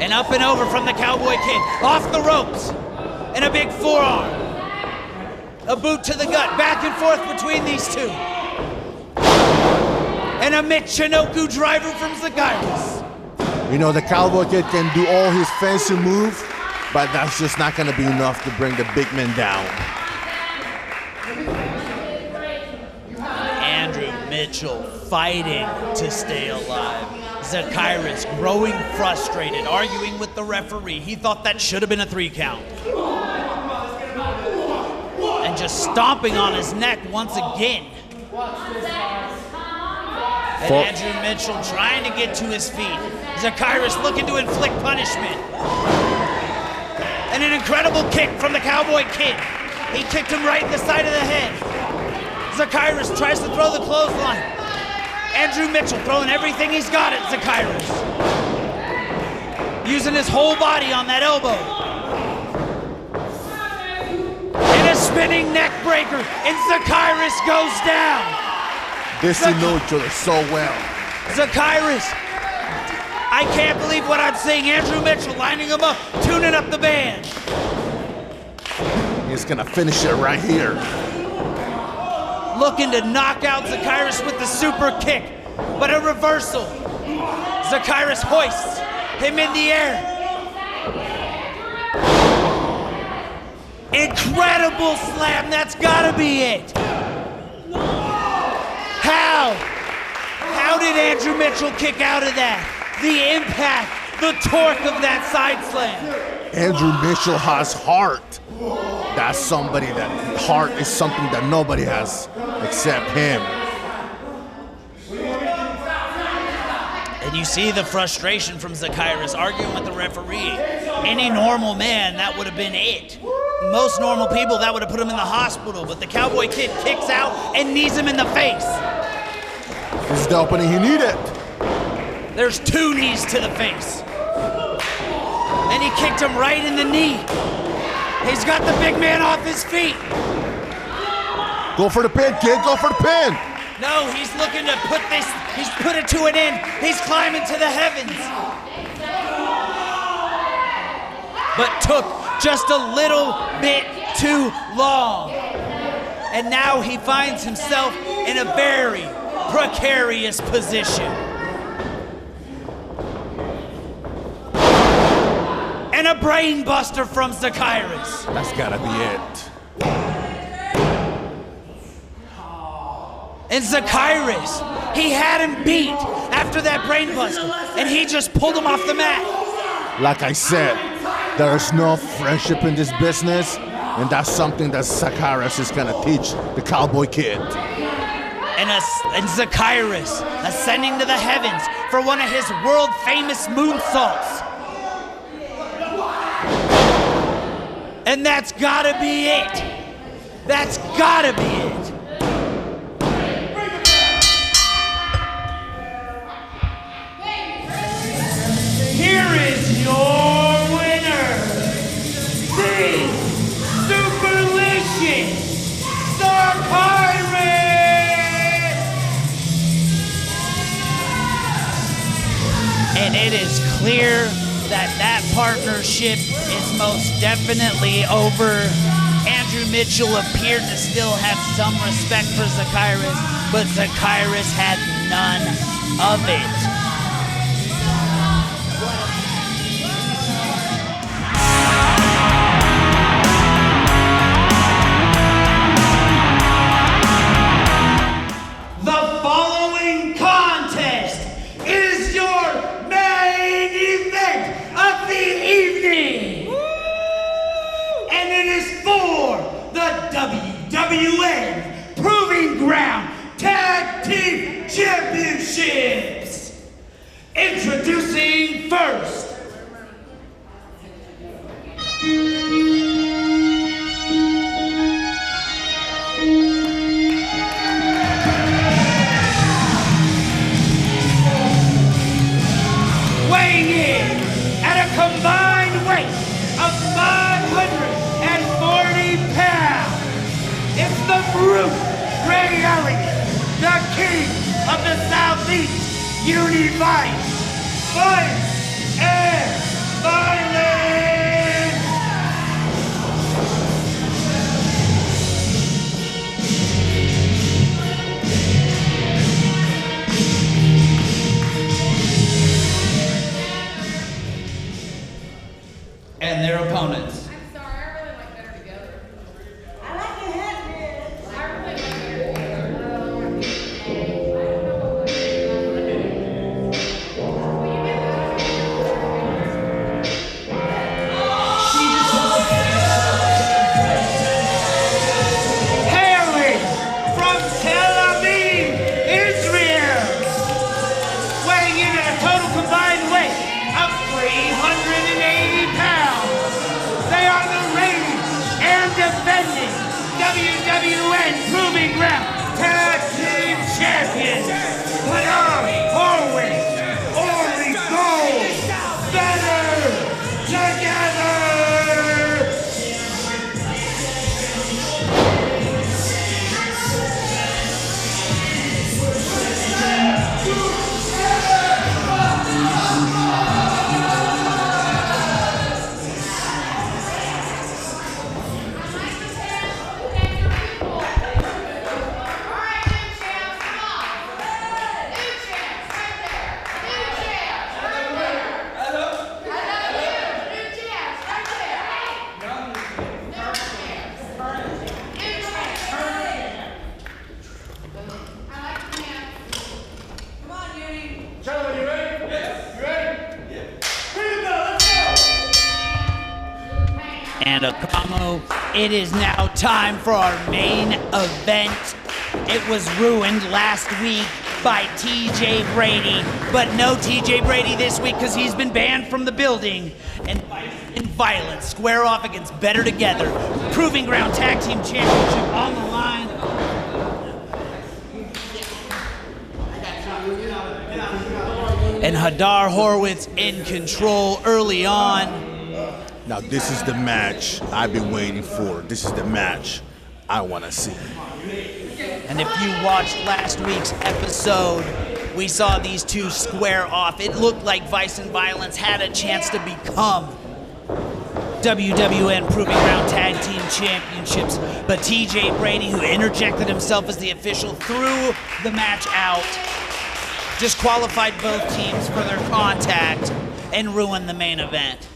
Speaker 3: And up and over from the Cowboy Kid, off the ropes, and a big forearm. A boot to the gut, back and forth between these two. And a Michinoku driver from Zachyras.
Speaker 7: You know, the Cowboy Kid can do all his fancy moves, but that's just not going to be enough to bring the big man down.
Speaker 3: Andrew Mitchell fighting to stay alive. Zachyras growing frustrated, arguing with the referee. He thought that should have been a 3 count. And just stomping on his neck once again. And Andrew Mitchell trying to get to his feet. Zachyras looking to inflict punishment. And an incredible kick from the Cowboy Kid. He kicked him right in the side of the head. Zachyras tries to throw the clothesline. Andrew Mitchell throwing everything he's got at Zachyras. Using his whole body on that elbow. And a spinning neck breaker, and Zachyras goes down.
Speaker 7: They know each other so well.
Speaker 3: Zachyras, I can't believe what I'm seeing. Andrew Mitchell lining him up, tuning up the band.
Speaker 7: He's gonna finish it right here.
Speaker 3: Looking to knock out Zachyras with the super kick, but a reversal. Zachyras hoists him in the air. Incredible slam, that's gotta be it. How did Andrew Mitchell kick out of that? The impact, the torque of that side slam.
Speaker 7: Andrew Mitchell has heart. That's somebody that heart is something that nobody has except him.
Speaker 3: And you see the frustration from Zachyras arguing with the referee. Any normal man, that would have been it. Most normal people, that would have put him in the hospital, but the Cowboy Kid kicks out and knees him in the face.
Speaker 7: This is the opening he needed.
Speaker 3: There's 2 knees to the face. And he kicked him right in the knee. He's got the big man off his feet.
Speaker 7: Go for the pin, kid, go for the pin.
Speaker 3: No, he's looking to put this, he's put it to an end. He's climbing to the heavens. But took just a little bit too long. And now he finds himself in a very precarious position. And a brain buster from Zachyras.
Speaker 7: That's gotta be it.
Speaker 3: And Zachyras, he had him beat after that brain buster, and he just pulled him off the mat.
Speaker 7: Like I said, there's no friendship in this business, and that's something that Zachyras is gonna teach the Cowboy Kid.
Speaker 3: And Zachyras ascending to the heavens for one of his world-famous moonsaults. And that's gotta be it. That's gotta be it.
Speaker 4: Here is your winner, the Superlicious Zachyras!
Speaker 3: And it is clear that partnership is most definitely over. Andrew Mitchell appeared to still have some respect for Zachyras, but Zachyras had none of it.
Speaker 4: The following contest is your main event of the evening. And it is for the WWN Proving Ground Tag Team Championships. Introducing first. Weighing in at a combined weight of 540 pounds, it's the brute, Ray Elliott, the king of the Southeast Unified, Fire and Violence!
Speaker 3: And their opponents.
Speaker 5: I'm sorry, I really like Better Together. I like your head, man. I really like Better
Speaker 4: Hailing from Tel Aviv, Israel, weighing in at a total combined weight of 380 pounds. They are the reigning and defending WWN Proving Ground Tag Team Champions. But always go better together.
Speaker 3: And Akamo, it is now time for our main event. It was ruined last week by TJ Brady, but no TJ Brady this week because he's been banned from the building. And Violence square off against Better Together. Proving Ground Tag Team Championship on the line. And Hadar Horowitz in control early on.
Speaker 7: Now this is the match I've been waiting for. This is the match I want to see.
Speaker 3: And if you watched last week's episode, we saw these two square off. It looked like Bison Violence had a chance to become WWN Proving Ground Tag Team Championships, but TJ Brady, who interjected himself as the official, threw the match out, disqualified both teams for their contact, and ruined the main event.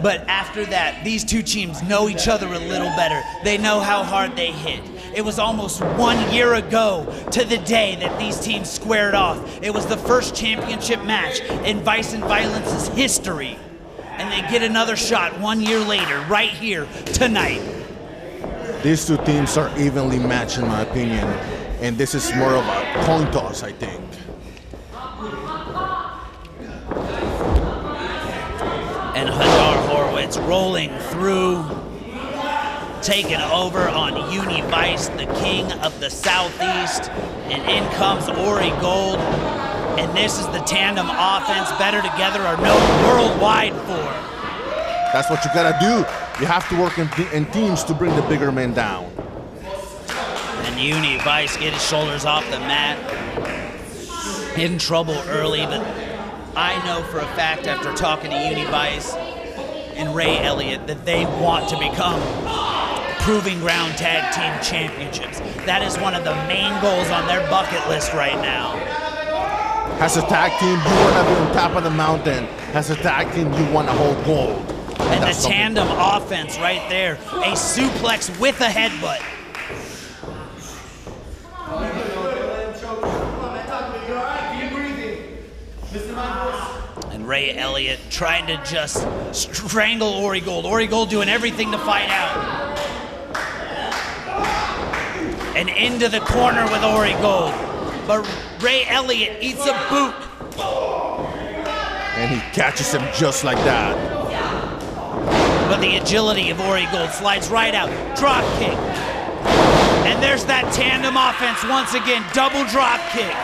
Speaker 3: But after that, these two teams know each other a little better. They know how hard they hit. It was almost 1 year ago to the day that these teams squared off. It was the first championship match in Bison Violence's history. And they get another shot 1 year later, right here, tonight.
Speaker 7: These two teams are evenly matched in my opinion, and this is more of a coin toss, I think.
Speaker 3: And Hadar Horowitz rolling through, taking over on Univice, the king of the Southeast. And in comes Ori Gold. And this is the tandem offense Better Together are known worldwide for.
Speaker 7: That's what you gotta do. You have to work in teams to bring the bigger men down.
Speaker 3: And Univice get his shoulders off the mat. In trouble early, but I know for a fact after talking to Univice and Ray Elliott that they want to become Proving Ground Tag Team Championships. That is one of the main goals on their bucket list right now.
Speaker 7: As a tag team, you want to be on top of the mountain. As a tag team, you want to hold gold.
Speaker 3: And the tandem offense right there. A suplex with a headbutt. And Ray Elliott trying to just strangle Ori Gold. Ori Gold doing everything to fight out. And into the corner with Ori Gold. But Ray Elliott eats a boot.
Speaker 7: And he catches him just like that.
Speaker 3: But the agility of Ori Gold slides right out. Drop kick. And there's that tandem offense once again. Double drop kick.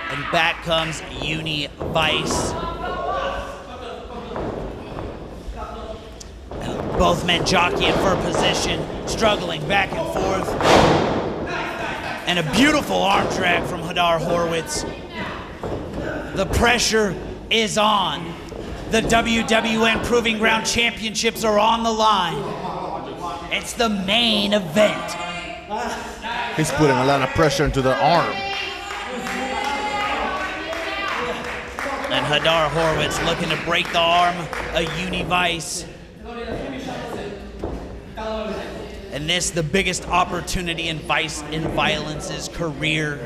Speaker 3: And back comes Univice. Both men jockeying for position, struggling back and forth. And a beautiful arm drag from Hadar Horowitz. The pressure is on. The WWN Proving Ground Championships are on the line. It's the main event.
Speaker 7: He's putting a lot of pressure into the arm.
Speaker 3: And Hadar Horowitz looking to break the arm of Univice. And this, the biggest opportunity in Violence's career.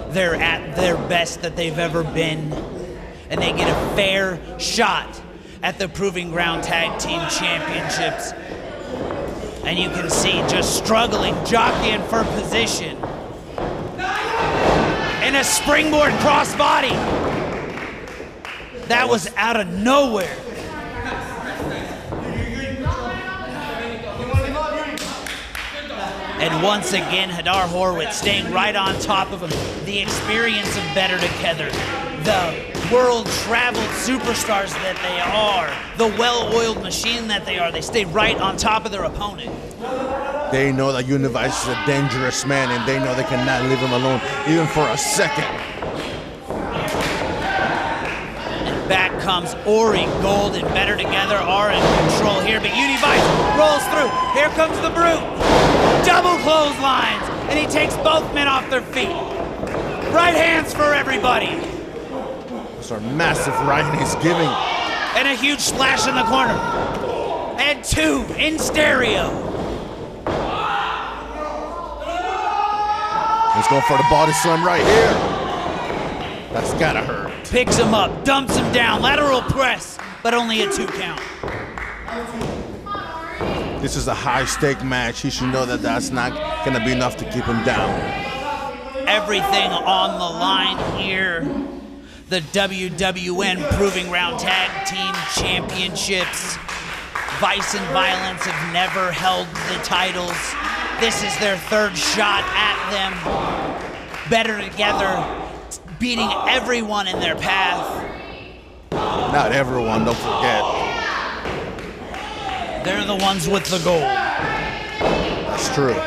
Speaker 3: They're at their best that they've ever been. And they get a fair shot at the Proving Ground Tag Team Championships. And you can see just struggling, jockeying for position. And a springboard crossbody. That was out of nowhere. And once again, Hadar Horowitz staying right on top of him. The experience of Better Together. The world-traveled superstars that they are. The well-oiled machine that they are. They stay right on top of their opponent.
Speaker 7: They know that Univice is a dangerous man, and they know they cannot leave him alone, even for a second.
Speaker 3: And back comes Ori Gold, and Better Together are in control here, but Univice rolls through. Here comes the Brute. Double clotheslines, and he takes both men off their feet. Right hands for everybody.
Speaker 7: Those are massive right hands giving.
Speaker 3: And a huge splash in the corner. And two in stereo.
Speaker 7: He's going for the body slam right here. That's gotta hurt.
Speaker 3: Picks him up, dumps him down, lateral press, but only a 2 count.
Speaker 7: This is a high-stake match. He should know that that's not going to be enough to keep him down.
Speaker 3: Everything on the line here. The WWN Proving Ground Tag Team Championships. Bison Violence have never held the titles. This is their 3rd shot at them. Better together, beating everyone in their path.
Speaker 7: Not everyone, don't forget.
Speaker 3: They're the ones with the gold.
Speaker 7: That's true.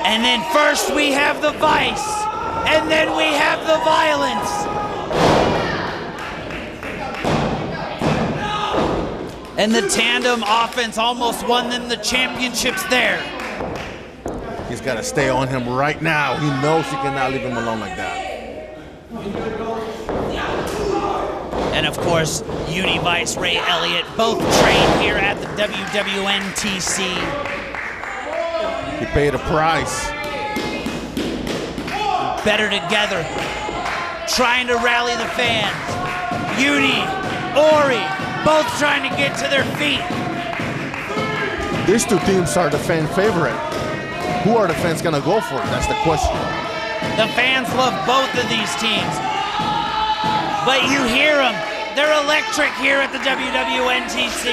Speaker 3: And then first we have the Vice, and then we have the Violence. And the tandem offense almost won them the championships there.
Speaker 7: He's got to stay on him right now. He knows he cannot leave him alone like that.
Speaker 3: And of course, Univice, Ray Elliott, both trained here at the WWN TC.
Speaker 7: He paid a price.
Speaker 3: Better together, trying to rally the fans. Uni, Ori, both trying to get to their feet.
Speaker 7: These 2 teams are the fan favorite. Who are the fans gonna go for? That's the question.
Speaker 3: The fans love both of these teams. But you hear them. They're electric here at the WWN TC.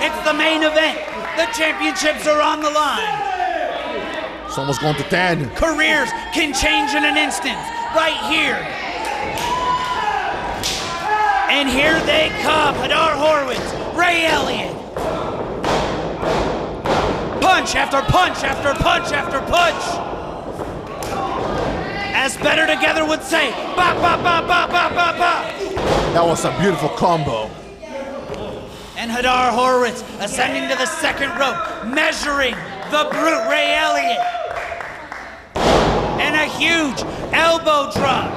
Speaker 3: It's the main event. The championships are on the line.
Speaker 7: It's almost going to 10.
Speaker 3: Careers can change in an instant, right here. And here they come, Hadar Horowitz, Ray Elliott. Punch after punch after punch after punch. As Better Together would say, ba ba ba ba ba ba ba.
Speaker 7: That was a beautiful combo.
Speaker 3: And Hadar Horowitz ascending to the 2nd rope, measuring the brute Ray Elliott. And a huge elbow drop.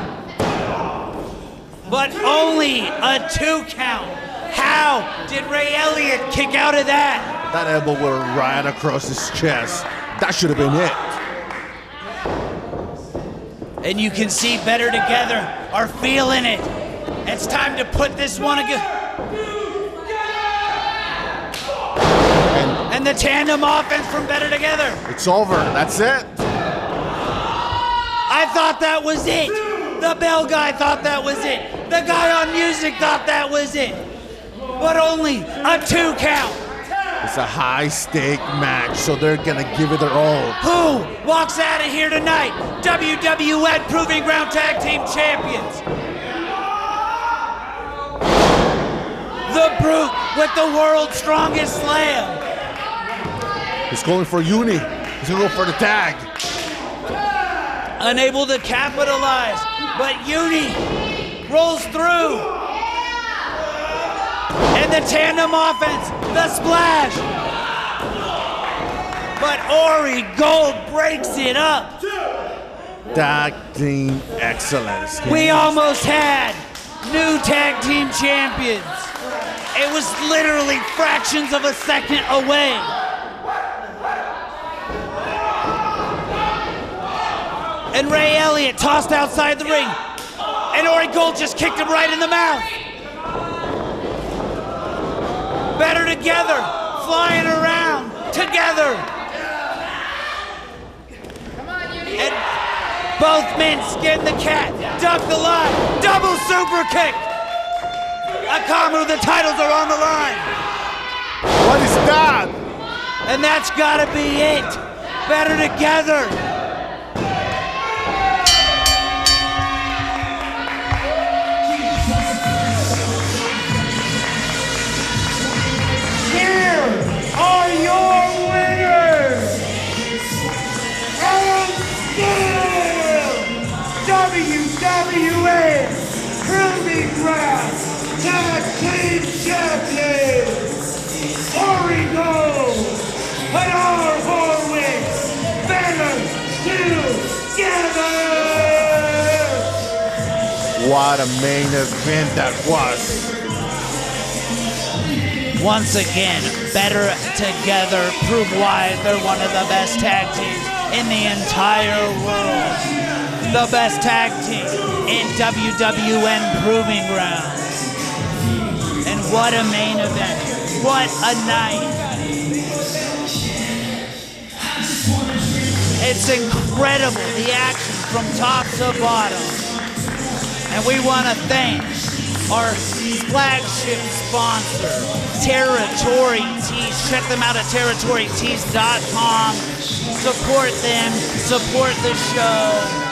Speaker 3: But only a 2 count. How did Ray Elliott kick out of that?
Speaker 7: That elbow went right across his chest. That should have been it.
Speaker 3: And you can see Better Together are feeling it. It's time to put this one again. And the tandem offense from Better Together.
Speaker 7: It's over. That's it.
Speaker 3: I thought that was it. The bell guy thought that was it. The guy on music thought that was it. But only a 2 count.
Speaker 7: It's a high-stake match, so they're gonna give it their all.
Speaker 3: Who walks out of here tonight? WWN Proving Ground Tag Team Champions. The Brute with the world's strongest slam.
Speaker 7: He's going for Uni. He's gonna go for the tag.
Speaker 3: Unable to capitalize, but Uni rolls through. And the tandem offense, the splash. But Ori Gold breaks it up.
Speaker 7: Tag team excellence.
Speaker 3: We almost had new tag team champions. It was literally fractions of a second away. And Ray Elliott tossed outside the ring. And Ori Gold just kicked him right in the mouth. Better Together, flying around together. And both men skin the cat, duck the line, double super kick. Akamu, the titles are on the line.
Speaker 7: What is that?
Speaker 3: And that's gotta be it. Better Together.
Speaker 6: Are your winners, and still WWN Proving Ground Tag Team Champions, Ori Gold, Hadar Horowitz, Better Together.
Speaker 7: What a main event that was.
Speaker 3: Once again, Better Together prove why they're one of the best tag teams in the entire world. the best tag team in WWN Proving Ground. And what a main event. What a night. It's incredible, the action from top to bottom. And we want to thank our flagship sponsor, Territory Tees. Check them out at territorytees.com. Support them, support the show.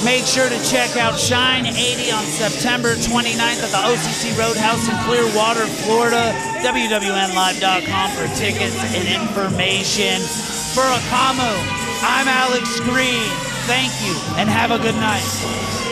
Speaker 3: Make sure to check out Shine 80 on September 29th at the OCC Roadhouse in Clearwater, Florida. WWNlive.com for tickets and information. For Akamu, I'm Alex Green. Thank you and have a good night.